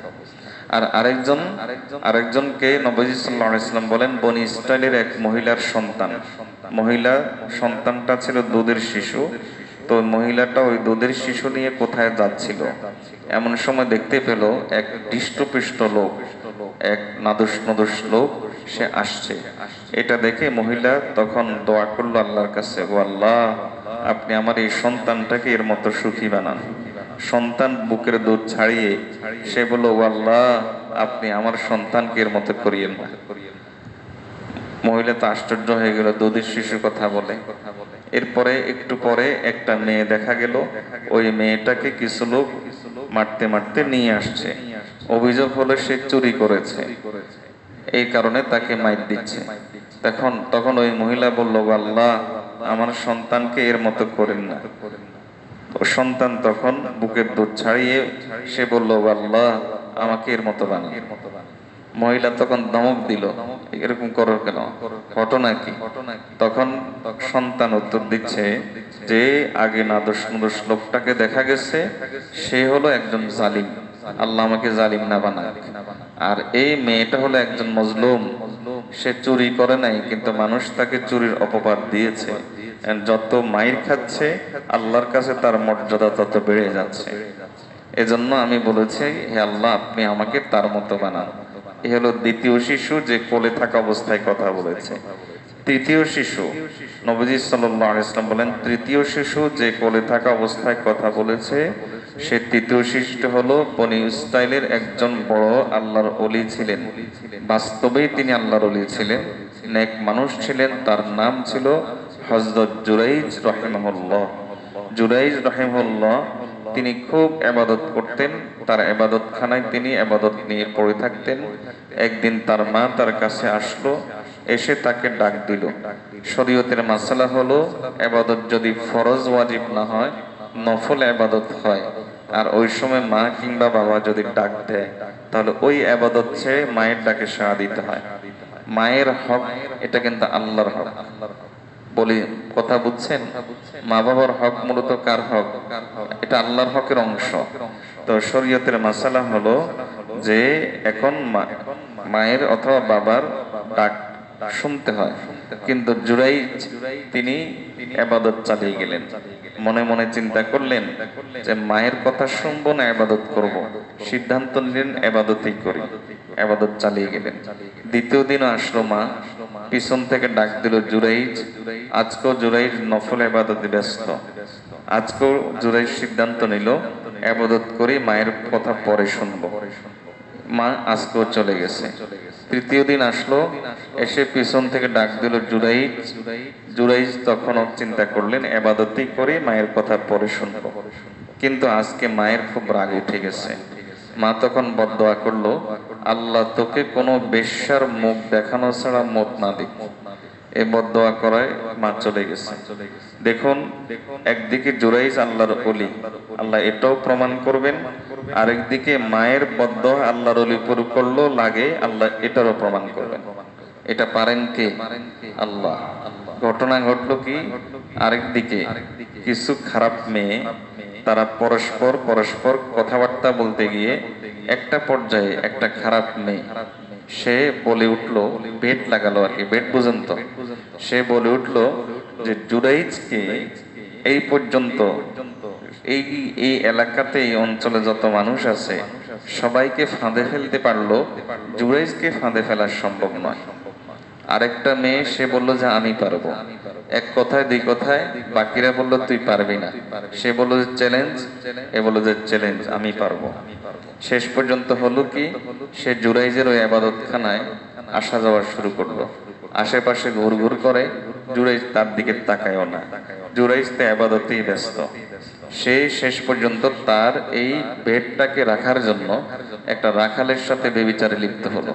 আর আরেকজনকে নবী সাল্লাল্লাহু আলাইহি ওয়াসাল্লাম বলেন বনি ইসরাইলের এক মহিলার সন্তান, মহিলা সন্তানটা ছিল দুধের শিশু, তো মহিলাটা ওই দুধের শিশু নিয়ে কোথায় যাচ্ছিল, এমন সময় দেখতে পেল এক হৃষ্টপুষ্ট লোক, এক নাদুস নদুস লোক সে আসছে। এটা দেখে মহিলা তখন দোয়া করলো আল্লাহর কাছে, ও আল্লাহ, আপনি আমার এই সন্তানটাকে এর মতো সুখী বানান। সন্তান বুকের দুধ ছাড়িয়ে সে বলল, ও আল্লাহ, আপনি আমার সন্তানকে এর মতো করিয়েন না। মহিলা তো আশ্চর্য হয়ে গেল, দুধের শিশুর কথা বলে। এরপরে একটু পরে একটা মেয়ে দেখা গেল, ওই মেয়েটাকে কিছু লোক মারতে মারতে নিয়ে আসছে। অভিযোগ হলো সে চুরি করেছে, এই কারণে তাকে মাইর দিচ্ছে। তখন ওই মহিলা বলল, আল্লাহ, আমার সন্তানকে এর মতো করেন না। তো সন্তান তখন বুকের দুধ ছাড়িয়ে সে বলল, আল্লাহ, আমাকে এর মতো বানান। মহিলা তখন ধমক দিল, এরকম করো কেন, ঘটনা কি? তখন সন্তান উত্তর দিচ্ছে যে আগে নাদোষ নুদোষ লোকটাকে দেখা গেছে, সে হলো একজন জালিম, আল্লাহ আমাকে জালিম না বানাক। আর এই মেয়েটা হলো একজন মজলুম, সে চুরি করে নাই, কিন্তু মানুষ তাকে চুরির অপবাদ দিয়েছে। যত মাইর খাচ্ছে আল্লাহর কাছে তার মর্যাদা তত বেড়ে যাচ্ছে। এজন্য আমি বলেছি, হে আল্লাহ, আপনি আমাকে তার মতো বানান। এ হলো দ্বিতীয় শিশু যে কোলে থাকা অবস্থায় কথা বলেছে। তৃতীয় শিশু, নবীজি সাল্লাল্লাহু আলাইহি ওয়াসাল্লাম বলেন, তৃতীয় শিশু যে কোলে থাকা অবস্থায় কথা বলেছে, সে তৃতীয় শিশুটি হলো বনী ইসরাইলের একজন বড় আল্লাহর ওলি ছিলেন। বাস্তবেই তিনি আল্লাহর ওলি ছিলেন, নেক মানুষ ছিলেন। তার নাম ছিল হযরত জুরাইজ রাহিমাহুল্লাহ। জুরাইজ রাহিমাহুল্লাহ তিনি খুব ইবাদত করতেন, তার ইবাদতখানায় তিনি ইবাদত নিয়ে পড়ে থাকতেন। একদিন তার মা তার কাছে আসলো, এসে তাকে ডাক দিল। শরীয়তের মাসালা হলো, ইবাদত যদি ফরজ ওয়াজিব না হয়, নফল ইবাদত হয়, আর ওই সময় মা কিংবা বাবা যদি ডাক দেয়, তাহলে ওই ইবাদত ছেড়ে মায়ের ডাকে সাড়া দিতে হয়। মায়ের হক, এটা কিন্তু আল্লাহর হক। বলি, কথা বুঝছেন? মা বাবার হক মূলত কার হক? এটা আল্লাহর হকের অংশ। তো শরীয়তের মাসালা হলো যে এখন মায়ের অথবা বাবার ডাক শুনতে হয়। কিন্তু জুরাইজ তিনি ইবাদত চালিয়ে গেলেন। মনে মনে চিন্তা করলেন যে মায়ের কথা শুনবো না ইবাদত করব। সিদ্ধান্ত নিলেন ইবাদতই করি, ইবাদত চালিয়ে গেলেন। দ্বিতীয় দিন আসলো মা, পিছন থেকে ডাক দিল, জুরাইজ। আজকেও জুরাইজ নফল ইবাদতে ব্যস্ত। আজকেও জুরাইজ সিদ্ধান্ত নিল, ইবাদত করি, মায়ের কথা পরে শুনবো। মা আজকেও চলে গেছে। তৃতীয় দিন আসলো, এসে পিছন থেকে ডাক দিল, জুরাইজ। জুরাইজ তখনও চিন্তা করলেন, ইবাদতই করি, মায়ের কথা পরে শুনবো। কিন্তু আজকে মায়ের খুব রাগ উঠে গেছে। মা তখন বদদোয়া করলো, আল্লাহ তোকে কোনো বেশ্যার মুখ দেখানো ছাড়া মত না দিক। এই বদদোয়া করায় মা চলে গেছে। দেখুন, একদিকে জুরাইজ আল্লাহর ওলি, আল্লাহ এটাও প্রমাণ করবেন, আরেকদিকে মায়ের বদদোয়া আল্লাহর ওলি পুরো করলো লাগে, আল্লাহ এটারও প্রমাণ করবেন। এটা পারেন কে? আল্লাহ। ঘটনা ঘটলো কি, আরেকদিকে কিছু খারাপ মেয়ে, তারা পরস্পর কথাবার্তা বলতে গিয়ে একটা পর্যায়ে একটা খারাপ মেয়ে সে বলে উঠলো, বেট লাগালো আর কি, বেট বুঝেন তো, সে বলে উঠলো যে জুরাইজকে এই পর্যন্ত এই এলাকাতে, এই অঞ্চলে যত মানুষ আছে সবাইকে ফাঁদে ফেলতে পারলো, জুরাইজকে ফাঁদে ফেলা সম্ভব নয়। আরেকটা মেয়ে সে বলল যে আমি পারবো। এক কথায় দুই কথায় বাকিরা বলল তুই পারবি না। সে বলল যে চ্যালেঞ্জ, এ বলল যে চ্যালেঞ্জ, আমি পারবো। শেষ পর্যন্ত হলো কি, সে জুরাইজের ওই ইবাদতখানায় আসা যাওয়া শুরু করলো। আশেপাশে ঘুরঘুর করে, জুরাইজ তার দিকে তাকায়ও না। জুরাইজ তো ইবাদতেই ব্যস্ত। সে শেষ পর্যন্ত তার এই বেডটাকে রাখার জন্য একটা রাখালের সাথে বেবিচারে লিপ্ত হলো।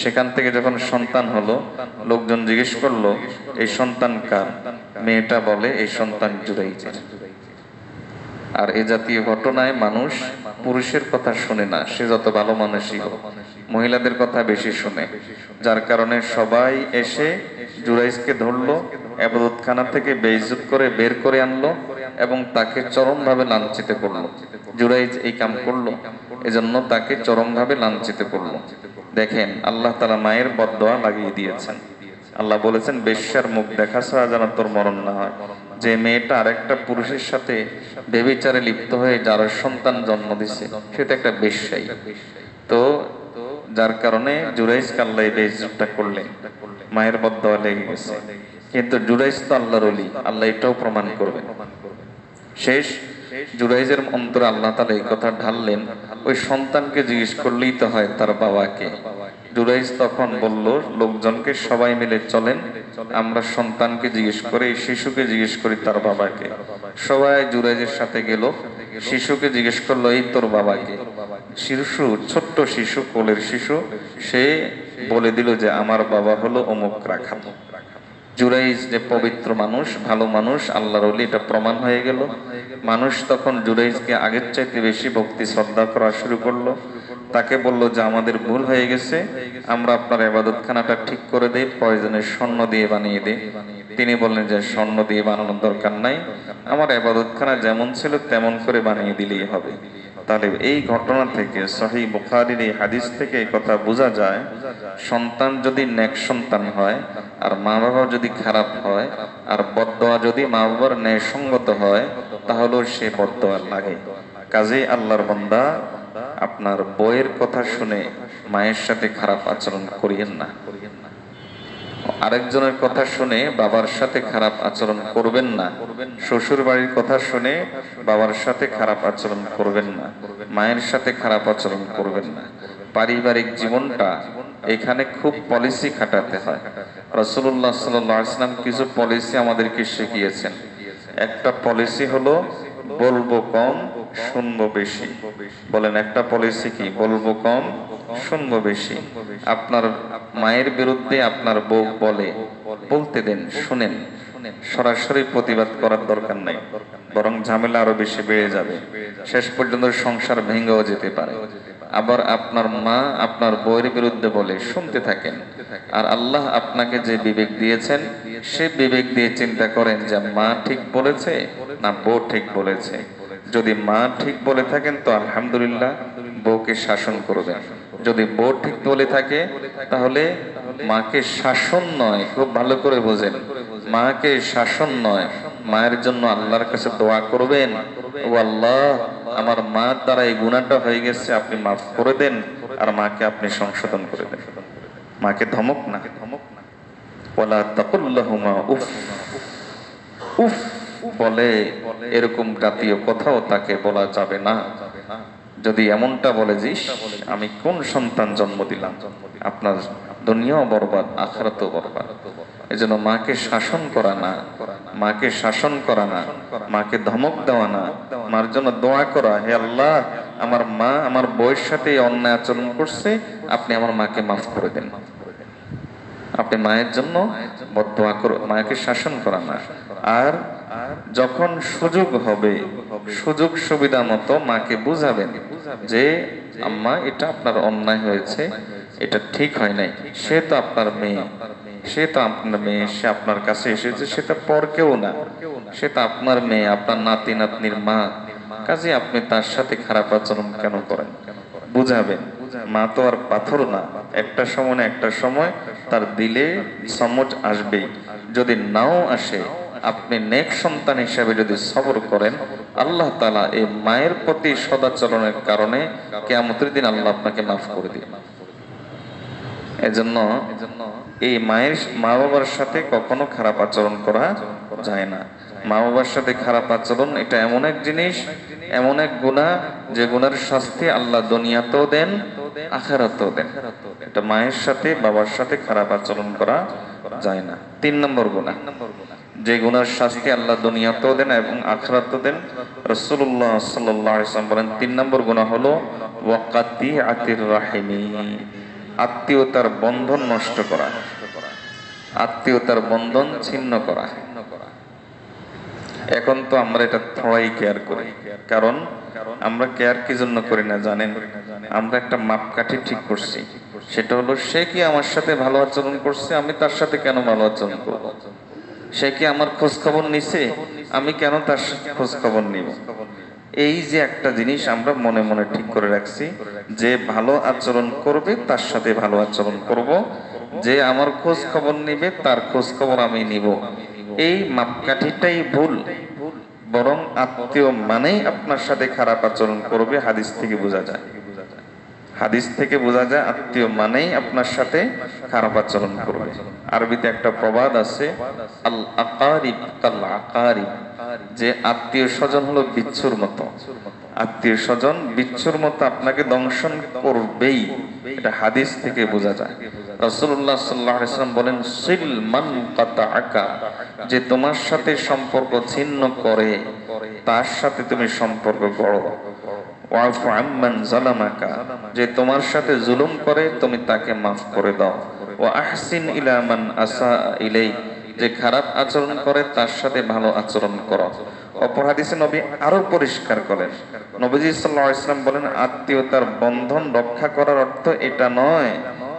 সেখান থেকে যখন সন্তান হলো, লোকজন জিজ্ঞেস করলো এই সন্তান কার? মেয়েটা বলে এই সন্তান জুরাইজের। আর এ জাতীয় ঘটনায় মানুষ পুরুষের কথা শুনে না, সে যত ভালো মানুষই হোক, মহিলাদের কথা বেশি শুনে। যার কারণে সবাই এসে জুরাইজকে ধরলো, ইবাদতখানা থেকে বেইজ্জত করে বের করে আনলো এবং তাকে চরমভাবে লাঞ্ছিত করলো। জুরাইজ এই কাম করলো, এজন্য তাকে চরমভাবে লাঞ্ছিত করলো। দেখেন, আল্লাহ তাআলা মায়ের বদদোয়া লাগিয়ে দিয়েছেন। আল্লাহ বলেছেন বেশ্যার মুখ দেখা ছাড়া যেন তোর মরণ না হয়। যে মেয়েটা আরেকটা পুরুষের সাথে ব্যভিচারে লিপ্ত হয়ে যার সন্তান জন্ম দিছে সেটা একটা বেশ্যাই। তো যার কারণে জুরাইজকে আল্লাহ এই বেইজ্জতটা করলেন, মায়ের বদদোয়া লেগে গেছে। কিন্তু জুরাইজ তো আল্লাহর ওলি, আল্লাহ এটাও প্রমাণ করবেন। শেষ জুরাইজের অন্তরে আল্লাহ তাআলা এই কথা ঢাললেন, ওই সন্তানকে জিজ্ঞেস করলেই তো হয় তার বাবাকে। জুরাইজ তখন বলল লোকজনকে, সবাই মিলে চলেন আমরা সন্তানকে জিজ্ঞেস করি, এই শিশুকে জিজ্ঞেস করি তার বাবাকে। সবাই জুরাইজের সাথে গেল, শিশুকে জিজ্ঞেস করলো এই তোর বাবাকে। শিশু, ছোট্ট শিশু, কোলের শিশু, সে বলে দিল যে আমার বাবা হলো অমুক রাখাল। জুরাইজ যে পবিত্র মানুষ, ভালো মানুষ, আল্লাহর ওলি, এটা প্রমাণ হয়ে গেল। মানুষ তখন জুরাইজকে আগের চাইতে বেশি ভক্তি শ্রদ্ধা করা শুরু করলো। তাকে বলল যে আমাদের ভুল হয়ে গেছে, আমরা আপনার ইবাদতখানাটা ঠিক করে দেই, প্রয়োজনে স্বর্ণ দিয়ে বানিয়ে দেই। তিনি বললেন যে স্বর্ণ দিয়ে বানানোর দরকার নাই, আমার ইবাদতখানা যেমন ছিল তেমন করে বানিয়ে দিলেই হবে। তাহলে এই ঘটনা থেকে, সহিহ বুখারীর এই হাদিস থেকে এই কথা বোঝা যায়, সন্তান যদি নেক সন্তান হয় আর মা বাবা যদি খারাপ হয়, আর বদদোয়া যদি মা বাবার ন্যায়সঙ্গত হয়, তাহলেও সে বদদোয়া লাগে। কাজেই আল্লাহর বান্দা, আপনার বইয়ের কথা শুনে মায়ের সাথে খারাপ আচরণ করিয়েন না। আরেকজনের কথা শুনে বাবার সাথে খারাপ আচরণ করবেন না। শ্বশুর বাড়ির কথা শুনে বাবার সাথে খারাপ আচরণ করবেন না, মায়ের সাথে খারাপ আচরণ করবেন না। পারিবারিক জীবনটা এখানে খুব পলিসি খাটাতে হয়। রাসূলুল্লাহ সাল্লাল্লাহু আলাইহি ওয়াসাল্লাম কিছু পলিসি আমাদেরকে শিখিয়েছেন। একটা পলিসি হলো বলবো কম শুনবো বেশি। বলেন একটা পলিসি কি? বলবো কম শুনবো বেশি। আপনার মায়ের বিরুদ্ধে আপনার বউ বলতে দেন, শুনেন, সরাসরি প্রতিবাদ করার দরকার নাই, বরং ঝামেলা আরো বেশি বেড়ে যাবে, শেষ পর্যন্ত সংসার ভেঙেও যেতে পারে। আবার আপনার মা আপনার বউয়ের বিরুদ্ধে বলে, শুনতে থাকেন। আর আল্লাহ আপনাকে যে বিবেক দিয়েছেন, সে বিবেক দিয়ে চিন্তা করেন যে মা ঠিক বলেছে না বউ ঠিক বলেছে। যদি মা ঠিক বলে থাকেন তো আলহামদুলিল্লাহ, বউকে শাসন করবেন। যদি বউ ঠিক বলে থাকে তাহলে মাকে শাসন নয়, খুব ভালো করে বোঝেন, মাকে শাসন নয়, মায়ের জন্য আল্লাহর কাছে দোয়া করবেন, ও আল্লাহ আমার মা দ্বারা এই গুনাহটা হয়ে গেছে, আপনি মাফ করে দেন, আর মাকে আপনি সংশোধন করে দেন। মাকে ধমক না, ওয়ালা তাকুল্লাহুমা উফ। উফ বলে এরকম জাতীয় কথাও তাকে বলা যাবে না। যদি এমনটা বলে যে আমি কোন সন্তান জন্ম দিলাম, আপনার দুনিয়াও বরবাদ আখিরাতও বরবাদ। এজন্য মাকে শাসন করা না, মাকে শাসন করা না, মাকে ধমক দেওয়া না, মার জন্য দোয়া করা, হে আল্লাহ আমার মা আমার বউয়ের সাথে অন্যায় আচরণ করছে, আপনি আমার মাকে মাফ করে দেন। আপনি মায়ের জন্য বদদোয়া করো, মাকে শাসন করা না। আর যখন সুযোগ হবে, সুযোগ সুবিধা মতো মাকে বুঝাবেন যে আম্মা এটা আপনার অন্যায় হয়েছে, এটা ঠিক হয় নাই। সে তো আপনার মেয়ে, সে তো আপনার মেয়ে, সে আপনার কাছে এসেছে, সে তো পর কেউ না, সে তো আপনার মেয়ে, আপনার নাতি নাতনির মা। কাজে আপনি তার সাথে খারাপ আচরণ কেন করেন? বুঝাবেন। মা তো আর পাথর না, একটা সময় না একটা সময় তার দিলে সমজ আসবেই। যদি নাও আসে, আপনি নেক সন্তান হিসাবে যদি সবর করেন, আল্লাহ তাআলা এই মায়ের প্রতি সদাচরণের কারণে কিয়ামতের দিন আল্লাহ আপনাকে মাফ করে দিবেন। এজন্য এই মা বাবার সাথে কখনো খারাপ আচরণ করা যায় না। মা বাবার সাথে খারাপ আচরণ এটা এমন এক জিনিস, এমন এক গুনাহ, যে গুনার শাস্তি আল্লাহ দুনিয়াতেও দেন আখিরাতেও দেন। এটা মায়ের সাথে বাবার সাথে খারাপ আচরণ করা যায় না। 3 নম্বর গুনাহ, যে গুনার শাস্তি আল্লাহ দুনিয়াতেও দেন এবং আখিরাতেও দেন। রাসূলুল্লাহ সাল্লাল্লাহু আলাইহি ওয়াসাল্লাম বলেন 3 নম্বর গুনাহ হলো ওয়াকাতিআতির রাহিমি, আত্মীয়তার বন্ধন নষ্ট করা, আত্মীয়তার বন্ধন ছিন্ন করা। এখন তো আমরা এটা থোড়াই কেয়ার করি, কারণ আমরা কেয়ার কি জন্য করি না জানেন? আমরা একটা মাপকাঠি ঠিক করছি, সেটা হলো সে কি আমার সাথে ভালো আচরণ করছে, আমি তার সাথে কেন ভালো আচরণ করব? সে কি আমার খোঁজ খবর নিছে, আমি কেন তার খোঁজ খবর নিব? এই যে একটা জিনিস আমরা মনে মনে ঠিক করে রাখছি যে ভালো আচরণ করবে তার সাথে ভালো আচরণ করব, যে আমার খোঁজ খবর নিবে তার খোঁজ খবর আমি নিব, এই মাপকাঠিটাই ভুল। বরং আত্মীয় মানেই আপনার সাথে খারাপ আচরণ করবে, হাদিস থেকে বোঝা যায়। হাদিস থেকে বোঝা যায় আত্মীয় মানেই আপনার সাথে খারাপ আচরণ করবে। আরবিতে একটা প্রবাদ আছে, আল আকারিব কাল আকারিব, যে আত্মীয় স্বজন হলো বিচ্ছুর মতো। আত্মীয় স্বজন বিচ্ছুর মতো আপনাকে দংশন করবেই, এটা হাদিস থেকে বোঝা যায়। রাসূলুল্লাহ সাল্লাল্লাহু আলাইহি ওয়াসাল্লাম বলেন, সিল মান কাতাআকা, যে তোমার সাথে সম্পর্ক ছিন্ন করে তার সাথে তুমি সম্পর্ক গড়ো। ওয়াফু আম্মান যালামাকা, যে তোমার সাথে জুলুম করে তুমি তাকে মাফ করে দাও। ওয়া আহসিন ইলা মান আসা ইলাই, যে খারাপ আচরণ করে তার সাথে ভালো আচরণ করো। অপর হাদিসে নবী আরো পরিষ্কার করেন, নবীজি সাল্লাল্লাহু আলাইহি ওয়াসাল্লাম বলেন, আত্মীয়তার বন্ধন রক্ষা করার অর্থ এটা নয়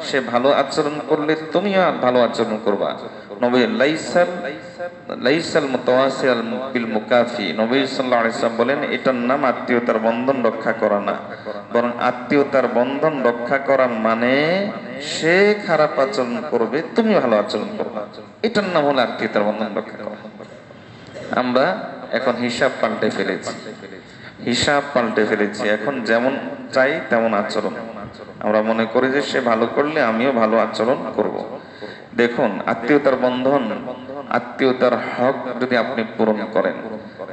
সে ভালো আচরণ করলে তুমিও ভালো আচরণ করবা। নবী লাইসাল মুতাওয়াসিল বিল মুকাফি, নবী সাল্লাল্লাহু আলাইহি ওয়াসাল্লাম বলেন, এটার নাম আত্মীয়তার বন্ধন রক্ষা করা না, বরং আত্মীয়তার বন্ধন রক্ষা করা মানে সে খারাপ আচরণ করবে তুমি ভালো আচরণ করবা, এটার নাম হলো আত্মীয়তার বন্ধন রক্ষা করা। আমরা এখন হিসাব পাল্টে ফেলেছি, এখন যেমন চাই তেমন আচরণ। আমরা মনে করি যে সে ভালো করলে আমিও ভালো আচরণ করব। দেখুন, আত্মীয়তার বন্ধন, আত্মীয়তার হক যদি আপনি পূরণ করেন,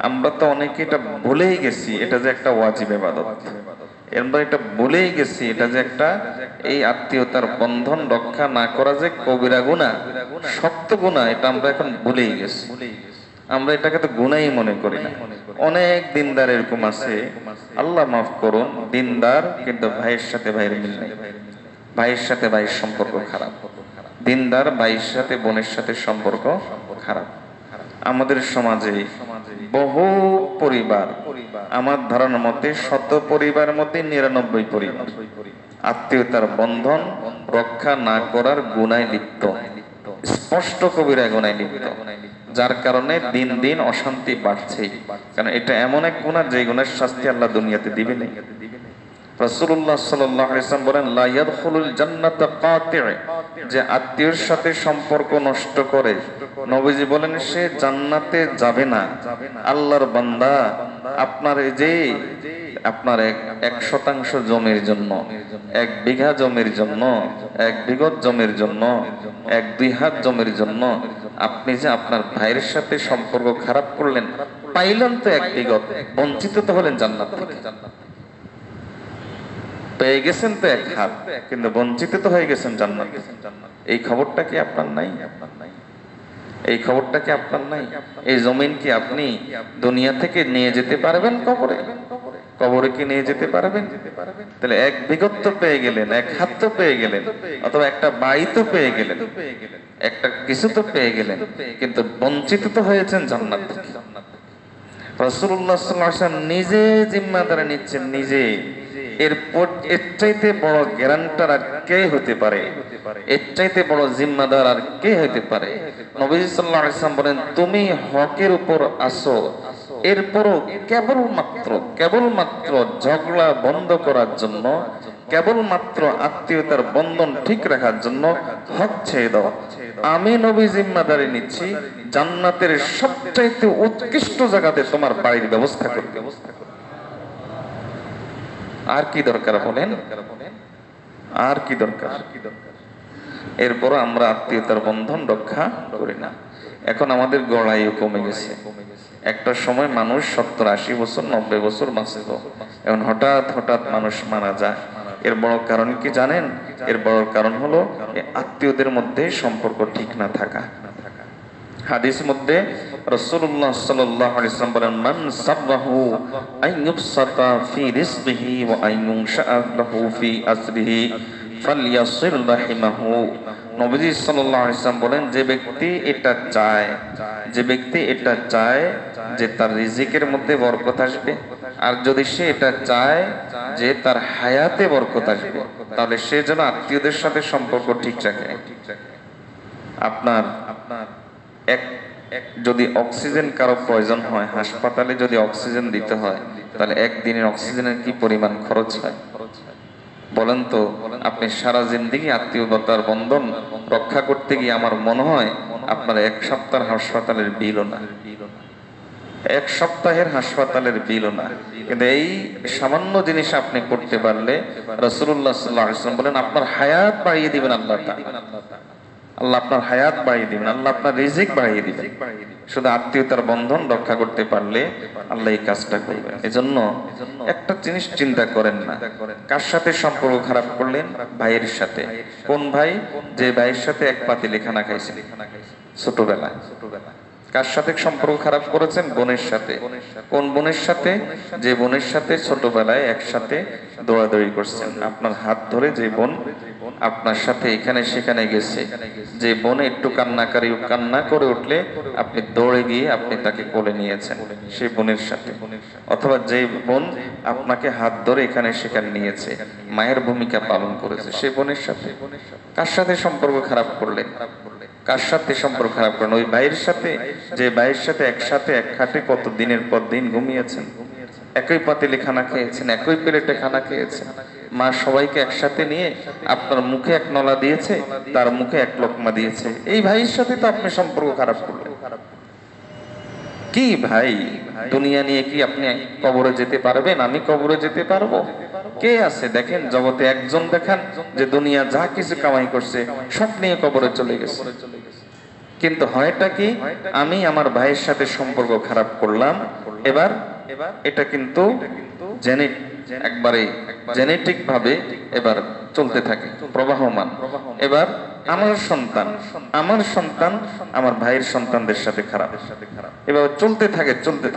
আমরা তো অনেকে এটা ভুলেই গেছি এটা যে একটা ওয়াজিব ইবাদত, আমরা এটা ভুলেই গেছি এটা যে একটা, এই আত্মীয়তার বন্ধন রক্ষা না করা যে কবিরা গুনাহ, শক্ত গুনাহ, এটা আমরা এখন ভুলেই গেছি। আমরা এটাকে তো গুনাহই মনে করি না। অনেক দিনদার এরকম আছে, আল্লাহ মাফ করুন, দিনদার কিন্তু ভাইয়ের সাথে ভাইয়ের মিল নেই, ভাইয়ের সাথে ভাইয়ের সম্পর্ক খারাপ, দিনদার ভাইয়ের সাথে বোনের সাথে সম্পর্ক খারাপ। আমাদের সমাজে বহু পরিবার, আমার ধারণার মতে 100 পরিবারের মধ্যে 99 পরিবার আত্মীয়তার বন্ধন রক্ষা না করার গুনায় লিপ্ত, স্পষ্ট কবিরা গুনায় লিপ্ত, যার কারণে দিন দিন অশান্তি বাড়ছে। কারণ এটা এমন এক গুনাহ যে গুনাহের শাস্তি আল্লাহ দুনিয়াতে দিবে না। রাসূলুল্লাহ সাল্লাল্লাহু আলাইহি ওয়াসাল্লাম বলেন, লা ইয়াদখুলুল জান্নাতা কাতি', যে আত্মীয়ের সাথে সম্পর্ক নষ্ট করে, নবীজি বলেন সে জান্নাতে যাবে না। আল্লাহর বান্দা, আপনার এই যে আপনার 1% জমির জন্য, 1 বিঘা জমির জন্য, 1 বিঘত জমির জন্য, 1-2 হাত জমির জন্য আপনি যে আপনার ভাইয়ের সাথে সম্পর্ক খারাপ করলেন, পাইলেন তো 1 বিঘত, বঞ্চিত তো হলেন জান্নাত থেকে। পেয়ে গেছেন তো 1 হাত, কিন্তু বঞ্চিত তো হয়ে গেছেন জান্নাত। এই খবরটা কি আপনার নাই? এই খবরটা কি আপনার নাই? এই জমিন কি আপনি দুনিয়া থেকে নিয়ে যেতে পারবেন কবরে? কবরে কি নিয়ে যেতে পারবেন? তাহলে 1 বিঘত তো পেয়ে গেলেন, 1 হাত তো পেয়ে গেলেন, অথবা একটা বাড়ি তো পেয়ে গেলেন, একটা কিছু তো পেয়ে গেলেন, কিন্তু বঞ্চিত তো হয়েছেন জান্নাত থেকে। রাসূলুল্লাহ সাল্লাল্লাহু আলাইহি ওয়াসাল্লাম নিজে জিম্মাদারি নিচ্ছেন, নিজে। এর চাইতে বড় গ্যারান্টার আর কে হতে পারে? এর চাইতে বড় জিম্মাদার আর কে হতে পারে? নবী সাল্লাল্লাহু আলাইহি ওয়াসাল্লাম বলেন, তুমি হকের উপর আসো, এরপরও কেবলমাত্র ঝগড়া বন্ধ করার জন্য, কেবলমাত্র আত্মীয়তার বন্ধন ঠিক রাখার জন্য হক ছেড়ে দাও। আমি নবী জিম্মাদারি নিচ্ছি, জান্নাতের সবচাইতে উৎকৃষ্ট জায়গাতে তোমার বাড়ির ব্যবস্থা করব। আর কি দরকার বলেন? আর কি দরকার? এরপর আমরা আত্মীয়তার বন্ধন রক্ষা করি না। এখন আমাদের গড়াইও কমে গেছে। একটা সময় মানুষ 70-80 বছর 90 বছর বাঁচত, এখন হঠাৎ মানুষ মারা যায়। এর বড় কারণ কি জানেন? এর বড় কারণ হলো আত্মীয়দের মধ্যে সম্পর্ক ঠিক না থাকা। হাদিস মধ্যে রাসূলুল্লাহ সাল্লাল্লাহু আলাইহি ওয়াসাল্লাম বলেন, মান সাবাহু আইয়ুবসাতা ফি রিজকিহি ওয়া আইয়ুনশাআহু ফি আসরিহি ফালইয়াসিল রাহিমাহু। নবীজি সাল্লাল্লাহু আলাইহি ওয়াসাল্লাম বলেন, যে ব্যক্তি এটা চায় যে তার রিজিকের মধ্যে বরকত আসবে, আর যদি সে এটা চায় যে তার হায়াতে বরকত আসবে, তাহলে সে যেন আত্মীয়দের সাথে সম্পর্ক ঠিক রাখে। আপনার যদি অক্সিজেন কারো প্রয়োজন হয়, হাসপাতালে যদি অক্সিজেন দিতে হয়, তাহলে একদিনের অক্সিজেনের কি পরিমাণ খরচ হয় বলেন তো? আপনি সারা জিন্দেগি আত্মীয়তার বন্ধন রক্ষা করতে গিয়ে আমার মনে হয় আপনার এক সপ্তাহের হাসপাতালের বিলও না, এক সপ্তাহের হাসপাতালের বিলও না। কিন্তু এই সামান্য জিনিস আপনি করতে পারলে রাসূলুল্লাহ সাল্লাল্লাহু আলাইহি ওয়াসাল্লাম বলেন আপনার হায়াত বাড়িয়ে দিবেন আল্লাহ তাআলা। আল্লাহ আপনার হায়াত বাড়িয়ে দিবেন, আল্লাহ আপনার রিজিক বাড়িয়ে দিবেন। শুধু আত্মীয়তার বন্ধন রক্ষা করতে পারলে আল্লাহ এই কাজটা করবেন। এজন্য একটা জিনিস চিন্তা করেন না, কার সাথে সম্পর্ক খারাপ করলেন? ভাইয়ের সাথে। কোন ভাই? যে ভাইয়ের সাথে এক পাতিলে খানা খাইছেন ছোটবেলায়। কার সাথে সম্পর্ক খারাপ করেছেন? বোনের সাথে। কোন বোনের সাথে? যে বোনের সাথে ছোটবেলায় একসাথে দৌড়াদৌড়ি করছেন। আপনার হাত ধরে যে বোন আপনার সাথে এখানে সেখানে গেছে, যে বোন একটু কান্না করে উঠলে আপনি দৌড়ে গিয়ে আপনি তাকে কোলে নিয়েছেন, সেই বোনের সাথে। অথবা যে বোন আপনাকে হাত ধরে এখানে সেখানে নিয়েছে, মায়ের ভূমিকা পালন করেছে, সেই বোনের সাথে। কার সাথে সম্পর্ক খারাপ করলে? কার সাথে সম্পর্ক খারাপ করেন? ওই ভাইয়ের সাথে, যে ভাইয়ের সাথে একসাথে এক খাটে কত দিনের পর দিন ঘুমিয়েছেন, একই পাতিলে খানা খেয়েছেন, একই প্লেটে খানা খেয়েছেন। মা সবাইকে একসাথে নিয়ে আপনার মুখে এক নলা দিয়েছে, তার মুখে এক লোকমা দিয়েছে। এই ভাইয়ের সাথে তো আপনি সম্পর্ক খারাপ করলেন। কি ভাই, দুনিয়া নিয়ে কি আপনি কবরে যেতে পারবেন? আমি কবরে যেতে পারবো? কে আছে দেখেন জগতে? একজন দেখান যে দুনিয়া যা কিছু কামাই করছে সব নিয়ে কবরে চলে গেছে। কিন্তু হয়টা কি? আমি আমার ভাইয়ের সাথে সম্পর্ক খারাপ করলাম, এবার এটা কিন্তু একবারে জেনেটিক ভাবে এবার চলতে থাকে, প্রবাহমান। এবার আমার সন্তান আমার ভাইয়ের সন্তানদের সাথে খারাপ, এবার চলতে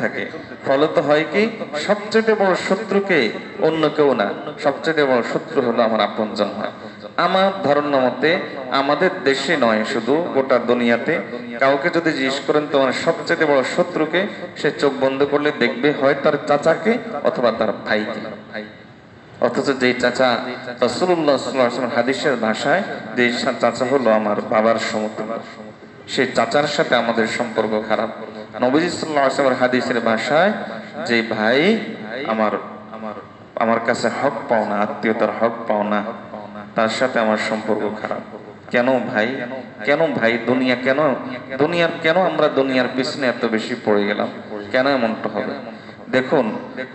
থাকে। ফলত হয় কি? সবচেয়ে বড় শত্রুকে অন্য কেউ না, সবচেয়ে বড় শত্রু হলো আমার আপনজন হয়। আমার ধারণা মতে আমাদের দেশে নয়, শুধু গোটা দুনিয়াতে কাউকে যদি জিজ্ঞেস করেন তোমার সবচেয়ে বড় শত্রুকে, সে চোখ বন্ধ করলে দেখবে হয় তার চাচাকে অথবা তার ভাইকে। অথচ যেই চাচা রাসূলুল্লাহ সাল্লাল্লাহু আলাইহি ওয়াসাল্লাম হাদিসের ভাষায় যে চাচা হলো আমার বাবার সমতুল্য, সেই চাচার সাথে আমাদের সম্পর্ক খারাপ। নবীজি সাল্লাল্লাহু আলাইহি ওয়াসাল্লামের হাদিসের ভাষায় যে ভাই আমার কাছে হক পাও না, আত্মীয়তার হক পাও না, তার সাথে আমার সম্পর্ক খারাপ। কেন ভাই? দুনিয়ার আমরা দুনিয়ার পিছনে এত বেশি পড়ে গেলাম? কেন এমনটা হবে? দেখুন,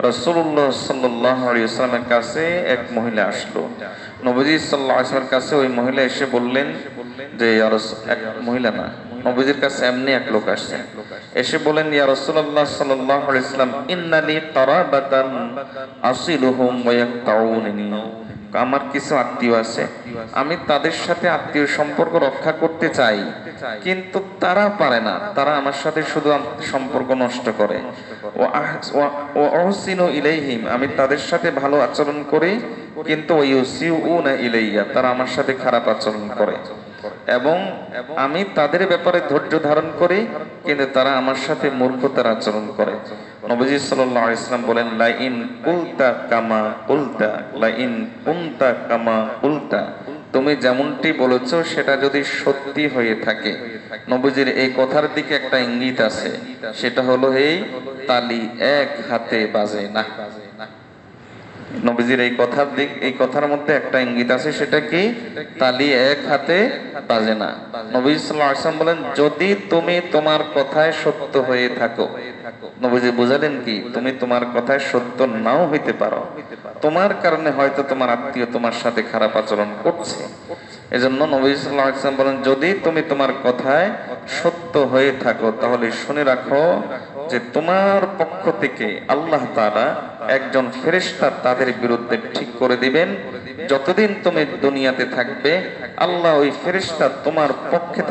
রাসূলুল্লাহ সাল্লাল্লাহু আলাইহি ওয়াসাল্লামের কাছে এক মহিলা আসলো। নবীজি সাল্লাল্লাহু আলাইহি ওয়াসাল্লামের কাছে ওই মহিলা এসে বললেন যে এক মহিলা না, নবীজির কাছে এমনি এক লোক আসছেন, এসে বলেন ইয়া রাসূলুল্লাহ সাল্লাল্লাহু আলাইহি ওয়াসাল্লাম ইন্নালি তারাবাতান আসিলুহুম ওয়া ইয়াকতাউনি। আমার কিছু আত্মীয় আছে, আমি তাদের সাথে আত্মীয় সম্পর্ক রক্ষা করতে চাই, কিন্তু তারা পারে না। তারা আমার সাথে শুধু সম্পর্ক নষ্ট করে। ও আহসিনু ইলাইহিম, আমি তাদের সাথে ভালো আচরণ করি, কিন্তু ইউসিউনা ইলাইয়া, তারা আমার সাথে খারাপ আচরণ করে। এবং আমি তাদের ব্যাপারে ধৈর্য ধারণ করি, কিন্তু তারা আমার সাথে মূর্খতার আচরণ করে। নবীজি সাল্লাল্লাহু আলাইহি ওয়াসাল্লাম বলেন লা ইন কুলতা কামা কুলতা, লা ইন কুনতা কামা কুলতা, তুমি যেমনটি বলেছো সেটা যদি সত্যি হয়ে থাকে। নবীজির এই কথার দিকে একটা ইঙ্গিত আছে, সেটা হলো এই তালি এক হাতে বাজে না। নবীজির এই কথার মধ্যে একটা ইঙ্গিত আছে, সেটা কি? তালি এক হাতে বাজে না। নবী সাল্লাল্লাহু আলাইহি ওয়াসাল্লাম বলেন যদি তুমি তোমার কথায় সত্য হয়ে থাকো, নবীজি বুঝালেন কি? তুমি তোমার কথায় সত্য নাও হইতে পারো, তোমার কারণে হয়তো তোমার আত্মীয় তোমার সাথে খারাপ আচরণ করছে। এজন্য নবী সাল্লাল্লাহু আলাইহি ওয়াসাল্লাম বলেন যদি তুমি তোমার কথায় সত্য হয়ে থাকো, তাহলে শুনে রাখো যে তোমার পক্ষ থেকে আল্লাহ তাআলা একজন ফেরেশতা তাদের বিরুদ্ধে ঠিক করে দিবেন। যতদিন তুমি দুনিয়াতে থাকবে আল্লাহ ওই ফেরেশতা তোমার পক্ষে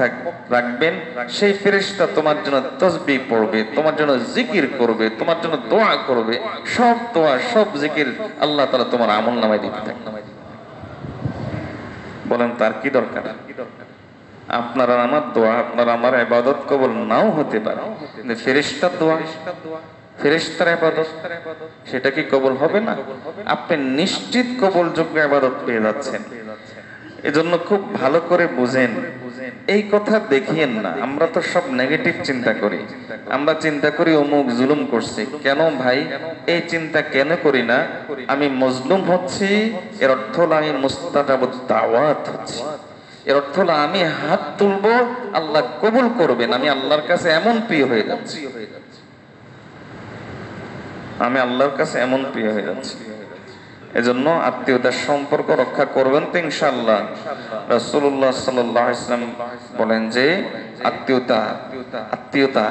রাখবেন। সেই ফেরেশতা তোমার জন্য তাসবিহ পড়বে, তোমার জন্য জিকির করবে, তোমার জন্য দোয়া করবে। সব দোয়া সব জিকির আল্লাহ তাআলা তোমার আমলনামায় দিতে থাকবেন। বলেন তার কি দরকার? আপনার আর আমার দোয়া, আপনার আমার ইবাদত কবুল নাও হতে পারে, কিন্তু ফেরেশতার দোয়া, ফেরেশতার ইবাদত, সেটা কি কবুল হবে না? আপনি নিশ্চিত কবুলযোগ্য ইবাদত পেয়ে যাচ্ছেন। এজন্য খুব ভালো করে বুঝেন, এই কথা দেখিয়েন না। আমরা তো সব নেগেটিভ চিন্তা করি। আমরা চিন্তা করি অমুক জুলুম করছে। কেন ভাই এই চিন্তা কেন করি না? আমি মজলুম হচ্ছি, এর অর্থ হলো আমি মুস্তাজাবুদ দাওয়াত হচ্ছি। এর অর্থ হলো আমি হাত তুলবো, আল্লাহ কবুল করবেন, আমি আল্লাহর কাছে এমন প্রিয় হয়ে যাচ্ছি, আমি আল্লাহর কাছে এমন প্রিয় হয়ে যাচ্ছি। এজন্য আত্মীয়তার সম্পর্ক রক্ষা করবেন তো ইনশাআল্লাহ। রাসূলুল্লাহ সাল্লাল্লাহু আলাইহি ওয়াসাল্লাম বলেন যে আত্মীয়তা আত্মীয়তা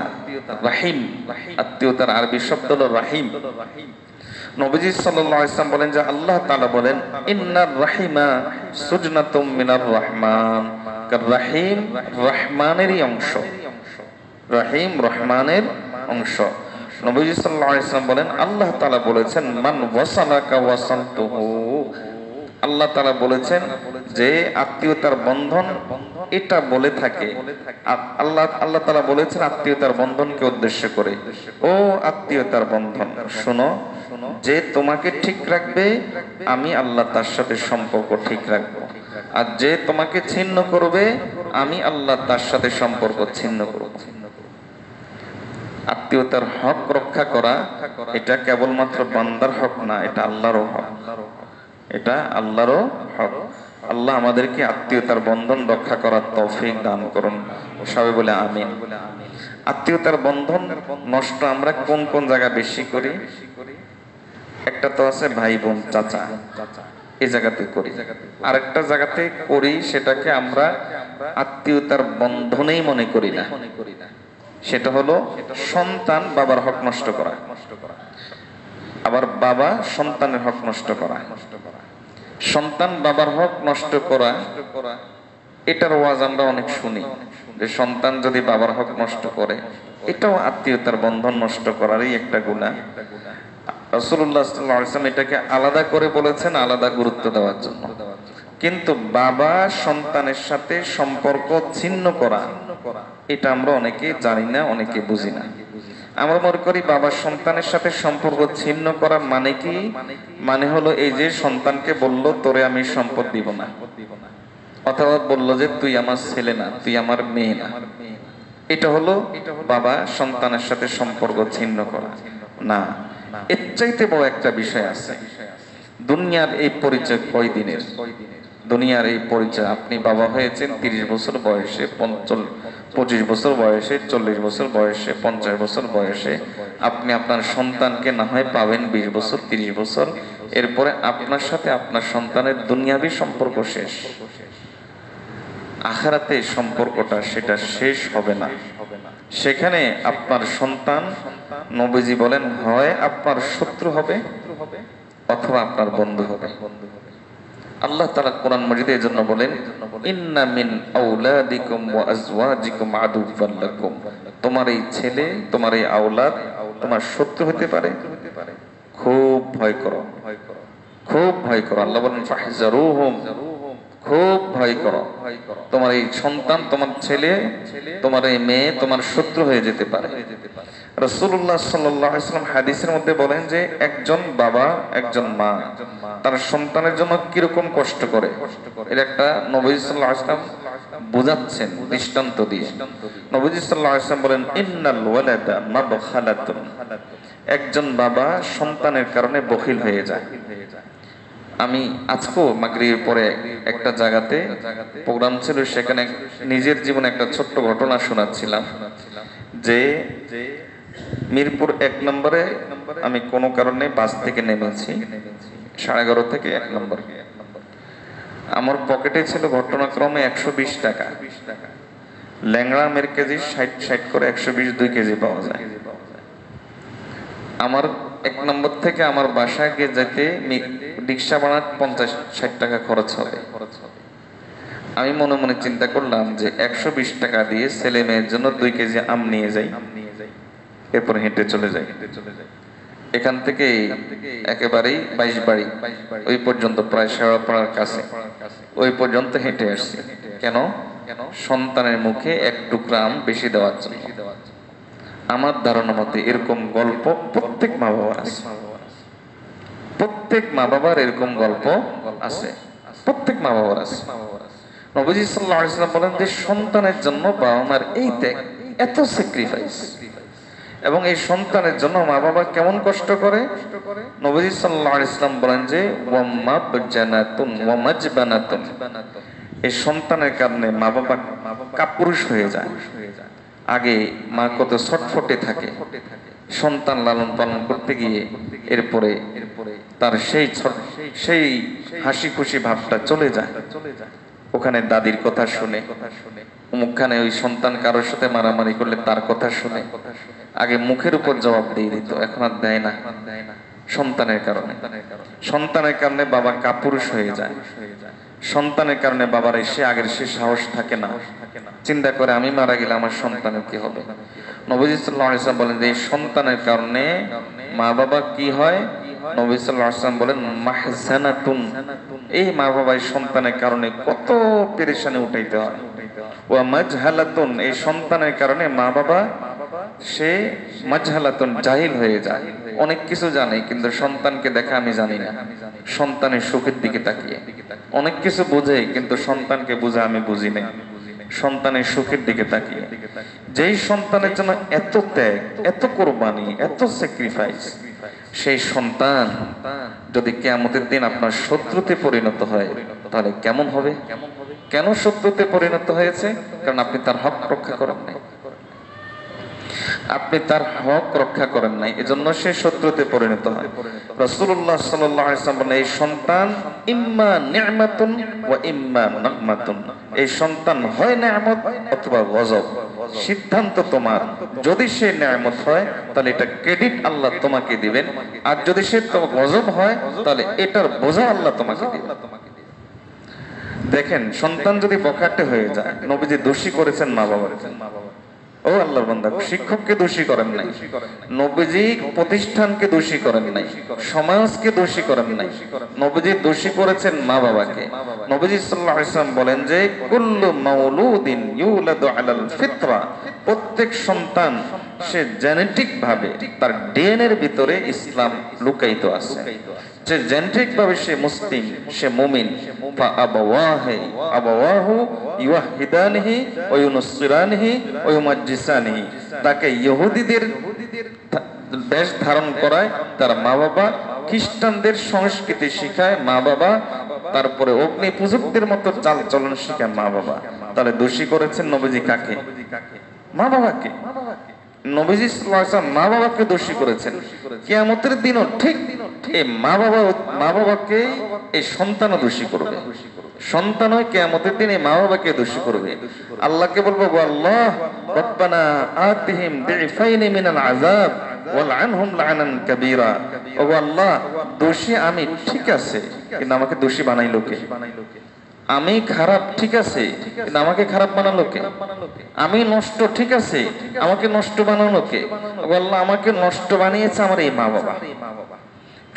রাহিম, আত্মীয়তার আরবি শব্দ হলো রাহিম। নবীজি সাল্লাল্লাহু আলাইহি ওয়াসাল্লাম বলেন যে আল্লাহ তাআলা বলেন ইন্নার রাহিমা সুজনাতুম মিনার রহমান। রাহিম রহমানেরই অংশ, রাহিম রহমানের অংশ। নবীজি সাল্লাল্লাহু আলাইহি ওয়াসাল্লাম বলেন আল্লাহ তাআলা বলেছেন মান ওয়াসালাকা ওয়াসালতুহু। আল্লাহ তাআলা বলেছেন যে আত্মীয়তার বন্ধন এটা বলে থাকে। আল্লাহ তাআলা বলেছেন আত্মীয়তার বন্ধনকে উদ্দেশ্য করে, ও আত্মীয়তার বন্ধন শোনো, যে তোমাকে ঠিক রাখবে আমি আল্লাহ তার সাথে সম্পর্ক ঠিক রাখবো, আর যে তোমাকে ছিন্ন করবে আমি আল্লাহ তার সাথে সম্পর্ক ছিন্ন করব। আত্মীয়তার হক রক্ষা করা এটা কেবলমাত্র বান্দার হক না, এটা আল্লাহরও হক, এটা আল্লাহরও হক। আল্লাহ আমাদেরকে আত্মীয়তার বন্ধন রক্ষা করার তৌফিক দান করুন, সবাই বলে আমিন। আত্মীয়তার বন্ধন নষ্ট আমরা কোন কোন জায়গা বেশি করি? একটা তো আছে ভাই বোন চাচা, এই জায়গাতে করি। আরেকটা জায়গাতে করি সেটাকে আমরা আত্মীয়তার বন্ধনেই মনে করি না, সেটা হলো সন্তান বাবার হক নষ্ট করা, আবার বাবা সন্তানের হক নষ্ট করা। সন্তান বাবার হক নষ্ট করা, এটার ওয়াজ আমরা অনেক শুনি যে সন্তান যদি বাবার হক নষ্ট করে, এটাও আত্মীয়তার বন্ধন নষ্ট করারই একটা গুনাহ। রাসূলুল্লাহ সাল্লাল্লাহু আলাইহি ওয়াসাল্লাম এটাকে আলাদা করে বলেছেন, আলাদা গুরুত্ব দেওয়ার জন্য। কিন্তু বাবা সন্তানের সাথে সম্পর্ক ছিন্ন করা, এটা আমরা অনেকে জানি না, অনেকে বুঝি না। আমরা মনে করি বাবা সন্তানের সাথে সম্পর্ক ছিন্ন করা মানে কি? মানে হলো এই যে সন্তানকে বলল তোরে আমি সম্পদ দিব না, অথবা বলল যে তুই আমার ছেলে না, তুই আমার মেয়ে না, এটা হলো বাবা সন্তানের সাথে সম্পর্ক ছিন্ন করা না। এর চাইতে বড় একটা বিষয় আছে। দুনিয়ার এই পরিচয় কয় দিনের? দুনিয়ার এই পরিচয়, আপনি বাবা হয়েছেন 30 বছর বয়সে, 25 বছর বয়সে, 40 বছর বয়সে, 50 বছর বয়সে। আপনি আপনার সন্তানকে না হয় পাবেন 20 বছর 30 বছর, এরপরে আপনার সাথে আপনার সন্তানের দুনিয়াবি সম্পর্ক শেষ। আখিরাতে সম্পর্কটা সেটা শেষ হবে না। সেখানে আপনার সন্তান, নবীজি বলেন, হয় আপনার শত্রু হবে অথবা আপনার বন্ধু হবে। আল্লাহ তাআলা কোরআন মাজিদে এজন্য বলেন ইন্না মিন আওলাদিকুম ওয়া আজওয়াজিকুম আদুওয়ান লাকুম। তোমার এই ছেলে, তোমার এই আওলাদ তোমার শত্রু হতে পারে, খুব ভয় করো, খুব ভয় করো। আল্লাহ বলেন ফাহজারুহুম, খুব ভয় করো। তোমার এই সন্তান, তোমার ছেলে, তোমার এই মেয়ে তোমার শত্রু হয়ে যেতে পারে। রাসূলুল্লাহ সাল্লাল্লাহু আলাইহি ওয়াসাল্লাম হাদিসের মধ্যে বলেন যে একজন বাবা, একজন মা তার সন্তানের জন্য কিরকম কষ্ট করে, এর একটা নবী সাল্লাল্লাহু আলাইহি ওয়াসাল্লাম বুঝাচ্ছেন দৃষ্টান্ত দিয়ে। নবী সাল্লাল্লাহু আলাইহি ওয়াসাল্লাম বলেন ইন্নাল ওয়ালাদা মাবখালাতুন। একজন বাবা সন্তানের কারণে বখিল হয়ে যায়। আমি আজকেও মাগরিবের পরে একটা জায়গাতে প্রোগ্রাম ছিল, সেখানে নিজের জীবনে একটা ছোট্ট ঘটনা শোনাচ্ছিলাম যে মিরপুর 1 নম্বরে আমি কোনো কারণে বাস থেকে নেমেছি, 11:30 থেকে 1 নম্বর। আমার পকেটে ছিল ঘটনাক্রমে 120 টাকা। ল্যাংড়া আমের কেজি 60 করে 120 2 কেজি পাওয়া যায়। আমার 1 নম্বর থেকে আমার বাসায় গিয়ে যেতে রিক্সা ভাড়া 50-60 টাকা খরচ হবে। আমি মনে মনে চিন্তা করলাম যে 120 টাকা দিয়ে ছেলে মেয়ের জন্য 2 কেজি আম নিয়ে যাই, এরপর হেঁটে চলে যাই। এখান থেকে একেবারেই 22 বাড়ি ওই পর্যন্ত, প্রায় শেওড়াপাড়ার কাছে, ওই পর্যন্ত হেঁটে আসছি। কেন? সন্তানের মুখে 1 টুকরা আম বেশি দেওয়ার জন্য। আমার ধারণা মতে এরকম গল্প প্রত্যেক মা বাবার আছে, প্রত্যেক মা বাবার এরকম গল্প আছে, প্রত্যেক মা বাবার আছে। নবীজি সাল্লাল্লাহু আলাইহি ওয়াসাল্লাম বলেন যে সন্তানের জন্য বাবা মার এই ত্যাগ, এত স্যাক্রিফাইস, এবং এই সন্তানের জন্য মা বাবা কেমন কষ্ট করে। নবীজি সাল্লাল্লাহু আলাইহি ওয়াসাল্লাম বলেন যে ওয়ামাবজানাতুন ওয়ামাজবানাতুন, এই সন্তানের কারণে মা বাবা কাপুরুষ হয়ে যায়। আগে মা কত ছটফটে থাকে সন্তান লালন পালন করতে গিয়ে, এরপরে তার সেই হাসি খুশি ভাবটা চলে যায়। ওখানে দাদির কথা শুনে, অমুকখানে ওই সন্তান কারোর সাথে মারামারি করলে তার কথা শুনে আগে মুখের উপর জবাব দিয়ে দিত, এখন আর দেয় না। সন্তানের কারণে বাবা কাপুরুষ হয়ে যায়। সন্তানের কারণে বাবার এসে আগের সে সাহস থাকে না, চিন্তা করে আমি মারা গেলে আমার সন্তানের কি হবে। নবী সাল্লাল্লাহু আলাইহি ওয়াসাল্লাম বলেন যে এই সন্তানের কারণে মা বাবা কি হয়। নবী সাল্লাল্লাহু আলাইহি ওয়াসাল্লাম বলেন মাহজানাতুন, এই মা বাবা এই সন্তানের কারণে কত পেরেশানি উঠাইতে হয়। ওয়া মাজহালাতুন, এই সন্তানের কারণে মা বাবা সে মাজহালাতুন জাহিল হয়ে যায়, অনেক কিছু জানে কিন্তু সন্তানকে দেখা আমি জানি না। সন্তানের সুখের দিকে তাকিয়ে অনেক কিছু বোঝে কিন্তু সন্তানকে বোঝা আমি বুঝি না। সন্তানের সুখের দিকে তাকিয়ে, যেই সন্তানের জন্য এত ত্যাগ, এত কোরবানি, এত স্যাক্রিফাইস, সেই সন্তান যদি কিয়ামতের দিন আপনার শত্রুতে পরিণত হয় তাহলে কেমন হবে। কেন শত্রুতে পরিণত হয়েছে? কারণ আপনি তার হক রক্ষা করেন নাই, আপনি তার হক রক্ষা করেন নাই, এজন্য সে শত্রুতে পরিণত হয়। রাসূলুল্লাহ সাল্লাল্লাহু আলাইহি ওয়াসাল্লাম বলেন এই সন্তান ইম্মা নি'মাতুন ওয়া ইম্মা নাকমাতুন, এই সন্তান হয় নিয়ামত অথবা গজব, সিদ্ধান্ত তোমার। যদি সে নিয়ামত হয় তাহলে এটা ক্রেডিট আল্লাহ তোমাকে দিবেন, আর যদি সে তোমার গজব হয় তাহলে এটার বোঝা আল্লাহ তোমাকে দিবেন। দেখেন, সন্তান যদি বখাটে হয়ে যায়, নবীজি দোষী করেছেন মা বাবাকে। ও আল্লাহর বান্দা, শিক্ষককে দোষী করেন নাই, নবীজি প্রতিষ্ঠানকে দোষী করেন নাই, সমাজকে দোষী করেন নাই, নবীজি দোষী করেছেন মা বাবাকে। নবীজি সাল্লাল্লাহু আলাইহি ওয়াসাল্লাম বলেন যে কুল্লু মাউলুদিন ইউলাদু আলাল ফিতরা, প্রত্যেক সন্তান সে জেনেটিক ভাবে তার ডিএনএর ভিতরে ইসলাম লুকায়িত আছে, যে জেনেটিক ভাবে সে মুসলিম, সে মুমিন। আবাওয়াহু ইউহিদানিহি ওয়া ইউনসিরানিহি ওয়া ইউমাজ্জিসানিহি, তাকে ইহুদিদের বেশ ধারণ করায় তার মা বাবা, খ্রিস্টানদের সংস্কৃতি শিখায় মা বাবা, তারপরে অগ্নি পূজকদের মতো চাল চলন শিখায় মা বাবা। তাহলে দোষী করেছেন নবীজি কাকে? মা বাবাকে। নবীজি সাল্লাল্লাহু আলাইহি ওয়াসাল্লাম মা বাবাকে দোষী করেছেন। কিয়ামতের দিনও ঠিক এই মা বাবাকে এই সন্তানও দোষী করবে। সন্তান হয় কিয়ামতের দিনে মা বাবাকে দোষী করবে। আল্লাহকে বলবো আল্লাহ রব্বানা আতিহিম দিফাইনি মিনাল আযাব ওয়ালআনহুম লা'নান কাবীরা, ও আল্লাহ দোষী আমি ঠিক আছে কিন্তু আমাকে দোষী বানাইলো কে? আমি খারাপ ঠিক আছে কিন্তু আমাকে খারাপ বানালো কে? আমি নষ্ট ঠিক আছে, আমাকে নষ্ট বানালো কে? ও আল্লাহ আমাকে নষ্ট বানিয়েছে আমার এই মা বাবা।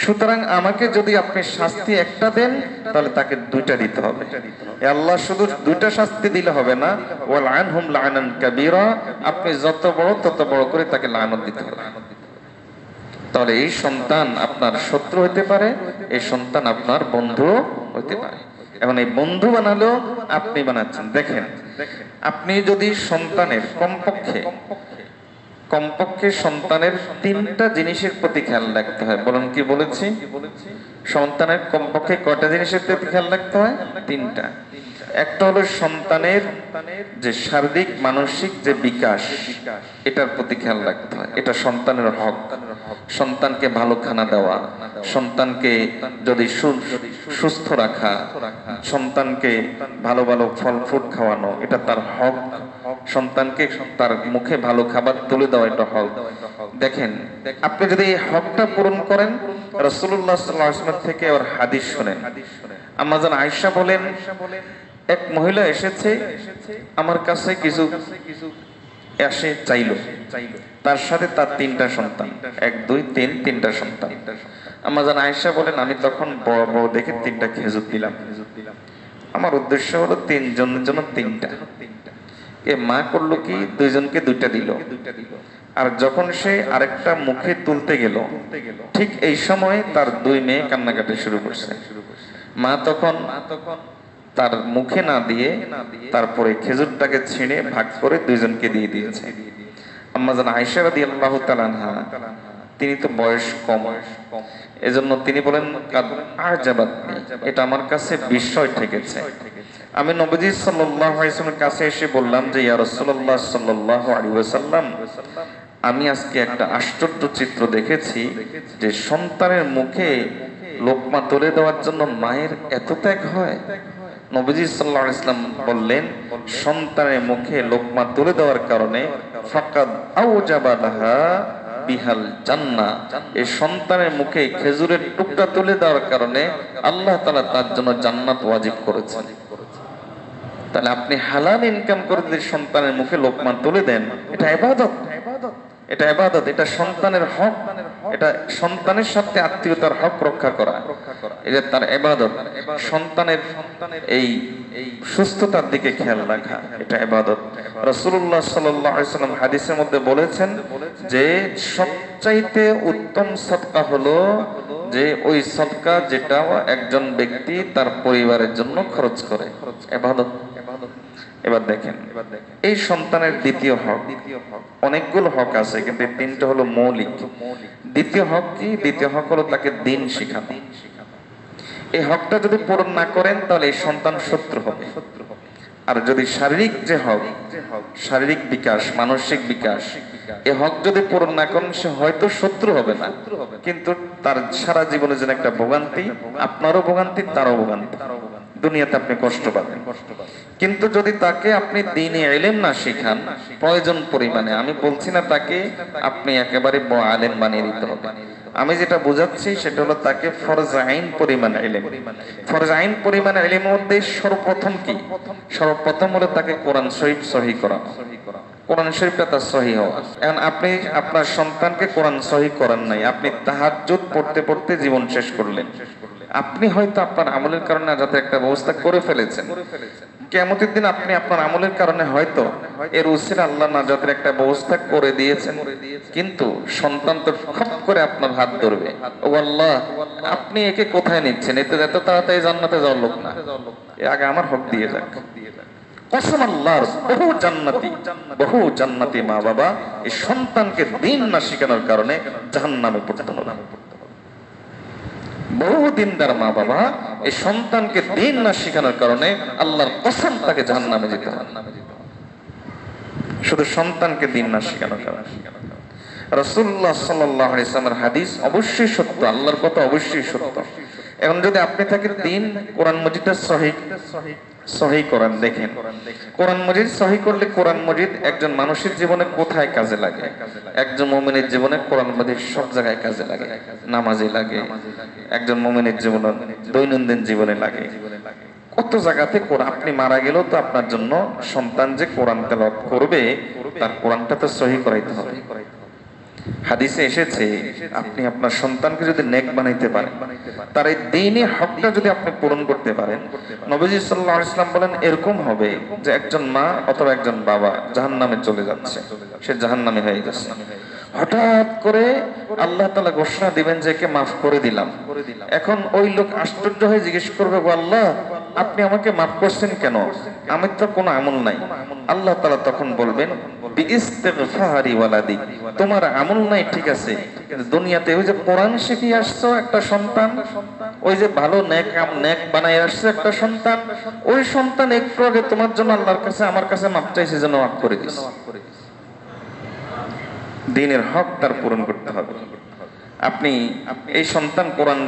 সুতরাং আমাকে যদি আপনি শাস্তি একটা দেন তাহলে তাকে দুইটা দিতে হবে। আল্লাহ শুধু দুইটা শাস্তি দিলে হবে না, ওয়ালআনহুম লা'নান কাবীরা, আপনি যত বড় তত বড় করে তাকে লানত দিতে হবে। তাহলে এই সন্তান আপনার শত্রু হতে পারে, এই সন্তান আপনার বন্ধু হতে পারে। এখন এই বন্ধু বানালেও আপনি বানাচ্ছেন। দেখেন, আপনি যদি সন্তানের কমপক্ষে সন্তানের তিনটা জিনিসের প্রতি খেয়াল রাখতে হয়। বলুন কি বলেছি? সন্তানের কমপক্ষে কয়টা জিনিসের প্রতি খেয়াল রাখতে হয়? তিনটা। একটা হলো সন্তানের যে শারীরিক মানসিক যে বিকাশ, এটার প্রতি খেয়াল রাখতে হয়, এটা সন্তানের হক। সন্তানকে ভালো খানা দেওয়া, সন্তানকে যদি সুস্থ রাখা, সন্তানকে ভালো ভালো ফল ফ্রুট খাওয়ানো, এটা তার হক। সন্তানকে তার মুখে ভালো খাবার তুলে দেওয়া, এটা হক। দেখেন, আপনি যদি এই হকটা পূরণ করেন, রাসূলুল্লাহ সাল্লাল্লাহু আলাইহি ওয়াসাল্লাম থেকে ওর হাদিস শুনেন। আম্মা জান আয়েশা বলেন, এক মহিলা এসেছে আমার কাছে, কিছু এসে চাইলো, তার সাথে তার তিনটা সন্তান, 1 2 3 তিনটা সন্তান। আম্মা জান আয়েশা বলেন, আমি তখন বড় বড় দেখে তিনটা খেজুর দিলাম। আমার উদ্দেশ্য হলো তিনজনের জন্য তিনটা। এ মা করলো কি, দুইজনকে দুইটা দিল। আর যখন সে আরেকটা মুখে তুলতে গেল, ঠিক এই সময় তার 2 মেয়ে কান্নাকাটি শুরু করছে। মা তখন তার মুখে না দিয়ে তারপরে খেজুরটাকে ছিঁড়ে ভাগ করে দুইজনকে দিয়ে দিয়েছে। আম্মা জান আয়েশা রাদিয়াল্লাহু তাআলা আনহা, তিনি তো বয়স কম, এজন্য তিনি বলেন আজাবাতনি, এটা আমার কাছে বিস্ময় ঠেকেছে। আমি নবীজি সাল্লাল্লাহু আলাইহি ওয়াসাল্লামের কাছে এসে বললাম যে ইয়া রাসূলুল্লাহ সাল্লাল্লাহু আলাইহি ওয়াসাল্লাম, আমি আজকে একটা আশ্চর্য চিত্র দেখেছি যে সন্তানের মুখে লোকমা তুলে দেওয়ার জন্য মায়ের এত ত্যাগ হয়। নবীজি সাল্লাল্লাহু আলাইহি ওয়াসাল্লাম বললেন, সন্তানের মুখে লোকমা তুলে দেওয়ার কারণে ফাকাদ আওজাবা লাহা বিহাল জান্নাহ, এই সন্তানের মুখে খেজুরের টুকরা তুলে দেওয়ার কারণে আল্লাহ তাআলা তার জন্য জান্নাত ওয়াজিব করেছেন। তাহলে আপনি হালাল ইনকাম করে যদি সন্তানের মুখে লোকমা তুলে দেন, এটা ইবাদত, এটা ইবাদত, এটা সন্তানের হক, এটা সন্তানের সাথে আত্মীয়তার হক রক্ষা করা, এটা তার ইবাদত। সন্তানের এই সুস্থতার দিকে খেয়াল রাখা, এটা ইবাদত। রাসূলুল্লাহ সাল্লাল্লাহু আলাইহি ওয়াসাল্লাম হাদিসের মধ্যে বলেছেন যে সবচাইতে উত্তম সদকা হলো যে ওই সদকা যেটা একজন ব্যক্তি তার পরিবারের জন্য খরচ করে, ইবাদত। এবার দেখেন, এই সন্তানের দ্বিতীয় হক, অনেকগুলো হক আছে কিন্তু তিনটা হলো মৌলিক। দ্বিতীয় হক কি? দ্বিতীয় হক হলো তাকে দ্বীন শিখানো। এই হকটা যদি পূরণ না করেন তাহলে এই সন্তান শত্রু হবে। আর যদি শারীরিক যে হক, শারীরিক বিকাশ, মানসিক বিকাশ, এই হক যদি পূরণ না করেন সে হয়তো শত্রু হবে না, কিন্তু তার সারা জীবনে যেন একটা ভোগান্তি, আপনারও ভোগান্তি তারও ভোগান্তি, দুনিয়াতে আপনি কষ্ট পাবেন। কিন্তু যদি তাকে আপনি দ্বীনে ইলম না শিখান প্রয়োজন পরিমাণে, আমি বলছি না তাকে আপনি একেবারে আলেম বানিয়ে দিতে হবে, আমি যেটা বোঝাচ্ছি সেটা হলো তাকে ফরজ আইন পরিমাণ ইলম, ফরজ আইন পরিমাণ ইলমের মধ্যে সর্বপ্রথম কি? সর্বপ্রথম হলো তাকে কোরআন শরীফ সহি করা, কোরআন শরীফটা তার সহি হওয়া। এখন আপনি আপনার সন্তানকে কোরআন সহি করান নাই, আপনি তাহাজ্জুদ পড়তে পড়তে জীবন শেষ করলেন। আপনি হয়তো আপনার আমলের কারণে নাজাতের একটা ব্যবস্থা করে ফেলেছেন, কিয়ামতের দিন আপনি আপনার আমলের কারণে হয়তো এর উসিলা আল্লাহ নাজাতের একটা ব্যবস্থা করে দিয়েছেন, কিন্তু সন্তান তো খপ করে আপনার হাত ধরবে, ও আল্লাহ আপনি একে কোথায় নিচ্ছেন, এতে এত তাড়াতাড়ি জান্নাতে যাওয়ার লোক না, এর আগে আমার হক দিয়ে যাক। কসম আল্লাহর, বহু জান্নাতি মা বাবা এই সন্তানকে দ্বীন না শিখানোর কারণে জাহান্নামে পড়তে হবে। বহু দিনদার মা বাবা এই সন্তানকে দ্বীন না শিখানোর কারণে আল্লাহর কসম তাকে জাহান্নামে যেতে হবে, শুধু সন্তানকে দ্বীন না শিখানোর কারণে। রাসূলুল্লাহ সাল্লাল্লাহু আলাইহি ওয়াসাল্লামের হাদিস অবশ্যই সত্য, আল্লাহর কথা অবশ্যই সত্য। এখন যদি আপনি তাকে দ্বীন, কোরআন মজিদটা সহি কোরআন দেখেন, কোরআন মজিদ সহি করলে কোরআন মজিদ একজন মানুষের জীবনে কোথায় কাজে লাগে? একজন মুমিনের জীবনে কোরআন মজিদ সব জায়গায় কাজে লাগে, নামাজে লাগে, একজন মুমিনের জীবনে দৈনন্দিন জীবনে লাগে, কত জায়গাতে কোরআন। আপনি মারা গেলেও তো আপনার জন্য সন্তান যে কোরআন তেলাওয়াত করবে তার কোরআনটা তো সহি করাইতে হবে। হাদিসে এসেছে আপনি আপনার সন্তানকে যদি নেক বানাইতে পারেন, তার এই দ্বীনি হকটা যদি আপনি পূরণ করতে পারেন, নবীজি সাল্লাল্লাহু আলাইহি ওয়াসাল্লাম বলেন এরকম হবে যে একজন মা অথবা একজন বাবা জাহান্নামে চলে যাচ্ছে, সে জাহান্নামে হয়ে গেছে, হঠাৎ করে আল্লাহ তাআলা ঘোষণা দিবেন যে একে মাফ করে দিলাম। এখন ওই লোক আশ্চর্য হয়ে জিজ্ঞেস করবে, গো আল্লাহ আপনি আমাকে মাফ করছেন কেন, আমি তো কোনো আমল নাই। আল্লাহ তাআলা তখন বলবেন বিইস্তিগফারি ওয়ালাদি, তোমার আমল নাই ঠিক আছে, দুনিয়াতে ওই যে কোরআন শিখিয়ে আসছো একটা সন্তান, ওই যে ভালো নেক বানায় আসছে একটা সন্তান, ওই সন্তান একটু আগে তোমার জন্য আল্লাহর কাছে আমার কাছে মাফ চাইছে, যেন মাফ করে দিস। দ্বীনের হক তার পূরণ করতে হবে। আপনি এই সন্তান কোরআন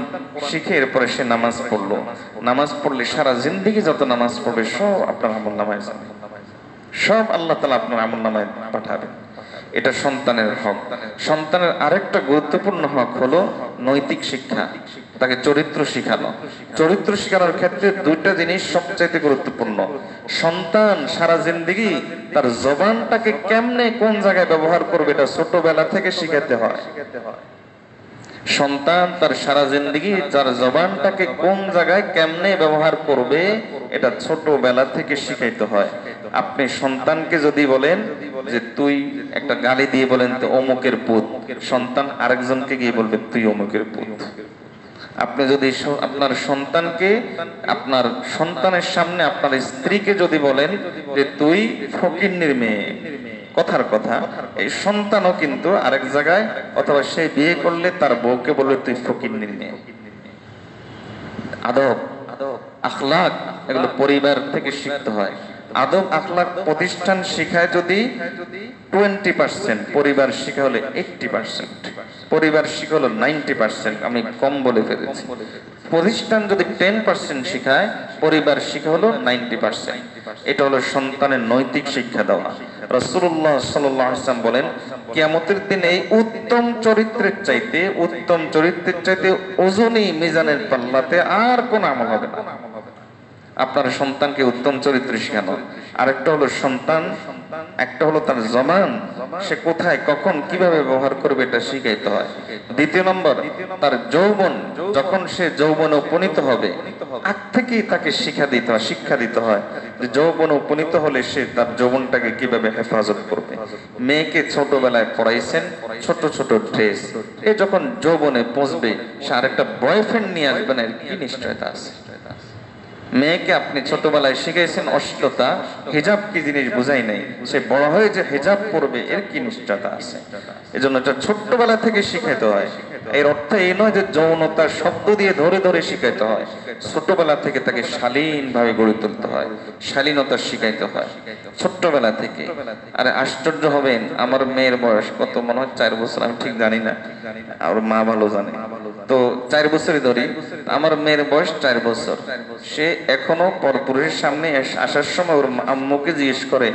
শিখে এরপরে সে নামাজ পড়লো, নামাজ পড়লে সারা জিন্দেগি যত নামাজ পড়বে সব আপনার আমলনামায় যাবে, সব আল্লাহ তাআলা আপনার আমলনামায় পাঠাবেন। এটা সন্তানের হক। সন্তানের আরেকটা গুরুত্বপূর্ণ হক হলো নৈতিক শিক্ষা, তাকে চরিত্র শিখানো। চরিত্র শিখানোর ক্ষেত্রে দুইটা জিনিস সবচাইতে গুরুত্বপূর্ণ। সন্তান সারা জিন্দেগি তার জবানটাকে কেমনে কোন জায়গায় ব্যবহার করবে এটা ছোটবেলা থেকে শিখাতে হয়। সন্তান তার সারা জিন্দেগি তার জবানটাকে কোন জায়গায় কেমনে ব্যবহার করবে এটা ছোটবেলা থেকে শিখাইতে হয়। আপনি সন্তানকে যদি বলেন যে তুই একটা গালি দিয়ে বলেন তো অমুকের পুত, সন্তান আরেকজনকে গিয়ে বলবে তুই অমুকের পুত। আপনি যদি আপনার সন্তানকে, আপনার সন্তানের সামনে আপনার স্ত্রীকে যদি বলেন যে তুই ফকিন্নির মেয়ে, কথার কথা, এই সন্তানও কিন্তু আরেক জায়গায়, অথবা সে বিয়ে করলে তার বউকে বলবে তুই ফকিন্নির মেয়ে। আদব, আখলাক এগুলো পরিবার থেকে শিখতে হয়। আদব আখলাক প্রতিষ্ঠান শিখায় যদি 20%, পরিবার শিখা হলে 80%, পরিবার শিখা হলো 90%। আমি কম বলে ফেলেছি। প্রতিষ্ঠান যদি 10% শিখায়, পরিবার শিখা হলো 90%। এটা হলো সন্তানের নৈতিক শিক্ষা দেওয়া। রাসূলুল্লাহ সাল্লাল্লাহু আলাইহি ওয়াসাল্লাম বলেন, কিয়ামতের দিনে উত্তম চরিত্রের চাইতে ওজনই মিজানের পাল্লাতে আর কোন আমল হবে না। আপনার সন্তানকে উত্তম চরিত্র শেখানো। আরেকটা হলো সন্তান, একটা হলো তার জবান, সে কোথায় কখন কিভাবে ব্যবহার করবে এটা শিখাইতে হয়। দ্বিতীয় নম্বর, তার যৌবন, যখন সে যৌবনে উপনীত হবে আগ থেকেই তাকে শিক্ষা দিতে হয় যে যৌবনে উপনীত হলে সে তার যৌবনটাকে কিভাবে হেফাজত করবে। মেয়েকে ছোটবেলায় পড়াইছেন ছোট ছোট ড্রেস, এ যখন যৌবনে পৌঁছবে সে আরেকটা বয়ফ্রেন্ড নিয়ে আসবে না, এর কি নিশ্চয়তা আছে? মেয়েকে আপনি ছোটবেলায় শিখাইছেন অশ্লীলতা, হিজাব কি জিনিস বুঝাই নাই, সে বড় হয়ে যে হিজাব পরবে এর কি নিশ্চয়তা আছে? এজন্য এটা ছোট্টবেলা থেকে শিখাইতে হয়। এর অর্থ এই নয় যে যৌনতার শব্দ দিয়ে ধরে ধরে শিখাইতে হয়। ছোটবেলা থেকে তাকে শালীন ভাবে গড়ে তুলতে হয়, শালীনতা শিখাইতে হয় ছোট্টবেলা থেকে। আরে আশ্চর্য হবেন, আমার মেয়ের বয়স কত, মনে হয় 4 বছর, আমি ঠিক জানি না, আর মা ভালো জানে। তো 4 বছরই ধরি, আমার মেয়ের বয়স 4 বছর। সে এখনো পরপুরুষের সামনে আসার সময় ওর আম্মুকে জিজ্ঞেস করে,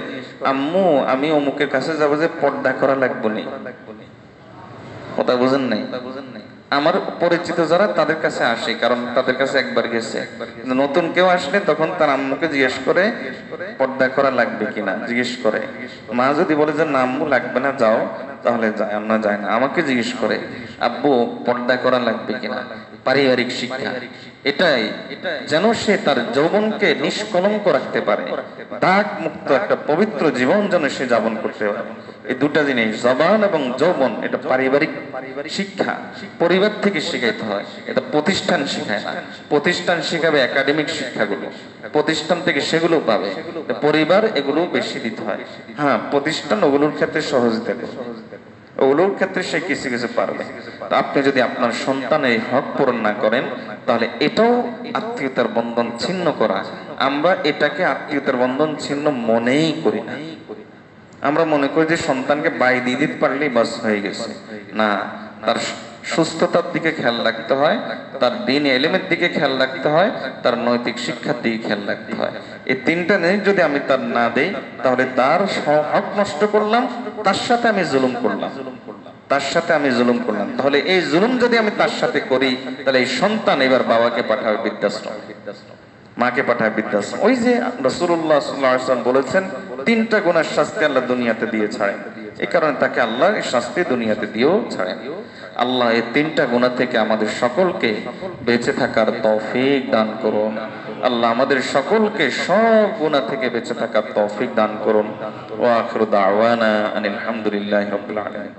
আম্মু আমি অমুকের কাছে যাবো যে পর্দা করা লাগবে না। কথা বুঝেন নাই? আমার পরিচিত যারা তাদের কাছে আসে, কারণ তাদের কাছে একবার গেছে। নতুন কেউ আসলে তখন তার আম্মুকে জিজ্ঞেস করে পর্দা করা লাগবে কিনা, জিজ্ঞেস করে। মা যদি বলে যে না আম্মু লাগবে না যাও, তাহলে যায়, আমরা যাই না। আমাকে জিজ্ঞেস করে আব্বু পর্দা করা লাগবে কিনা। পারিবারিক শিক্ষা এটাই, যেন সে তার যৌবনকে নিষ্কলঙ্ক রাখতে পারে, দাগ মুক্ত একটা পবিত্র জীবন যেন সে যাপন করতে পারে। এই দুটা জিনিস, জবান এবং যৌবন, এটা পারিবারিক শিক্ষা, পরিবার থেকে শিখাইতে হয়। এটা প্রতিষ্ঠান শিখায় না। প্রতিষ্ঠান শিখাবে একাডেমিক শিক্ষাগুলো, প্রতিষ্ঠান থেকে সেগুলো পাবে। পরিবার এগুলো বেশি দিতে হয়। হ্যাঁ, প্রতিষ্ঠান ওগুলোর ক্ষেত্রে সহযোগিতা করবে, ওগুলোর ক্ষেত্রে সে কিছু কিছু পারবে। আপনি যদি আপনার সন্তানের এই হক পূরণ না করেন, তাহলে এটাও আত্মীয়তার বন্ধন ছিন্ন করা। আমরা এটাকে আত্মীয়তার বন্ধন ছিন্ন মনেই করি না। আমরা মনে করি যে সন্তানকে বাই দিয়ে দিতে পারলেই বাস হয়ে গেছে। না, তার সুস্থতার দিকে খেয়াল রাখতে হয়, তার দ্বীন ইলমের দিকে খেয়াল রাখতে হয়, তার নৈতিক শিক্ষার দিকে খেয়াল রাখতে হয়। এই তিনটা জিনিস যদি আমি তার না দেই, তাহলে তার হক নষ্ট করলাম, তার সাথে আমি জুলুম করলাম, তাহলে এই জুলুম যদি আমি তার সাথে করি, তাহলে এই সন্তান এবার বাবাকে পাঠাবে বৃদ্ধাশ্রম, মাকে পাঠায় বৃদ্ধাশ্রম। ওই যে রাসূলুল্লাহ সাল্লাল্লাহু আলাইহি ওয়াসাল্লাম বলেছেন 3টা গুনার শাস্তি আল্লাহ দুনিয়াতে দিয়ে ছাড়েন, এই কারণে তাকে আল্লাহ এই শাস্তি দুনিয়াতে দিয়েও ছাড়েন। আল্লাহ এই 3টা গুনাহ থেকে আমাদের সকলকে বেঁচে থাকার তৌফিক দান করুন। আল্লাহ আমাদের সকলকে সব গুনাহ থেকে বেঁচে থাকার তৌফিক দান করুন। ওয়া আখিরু দাওয়ানা আনিল হামদুলিল্লাহি রাব্বিল আলামিন।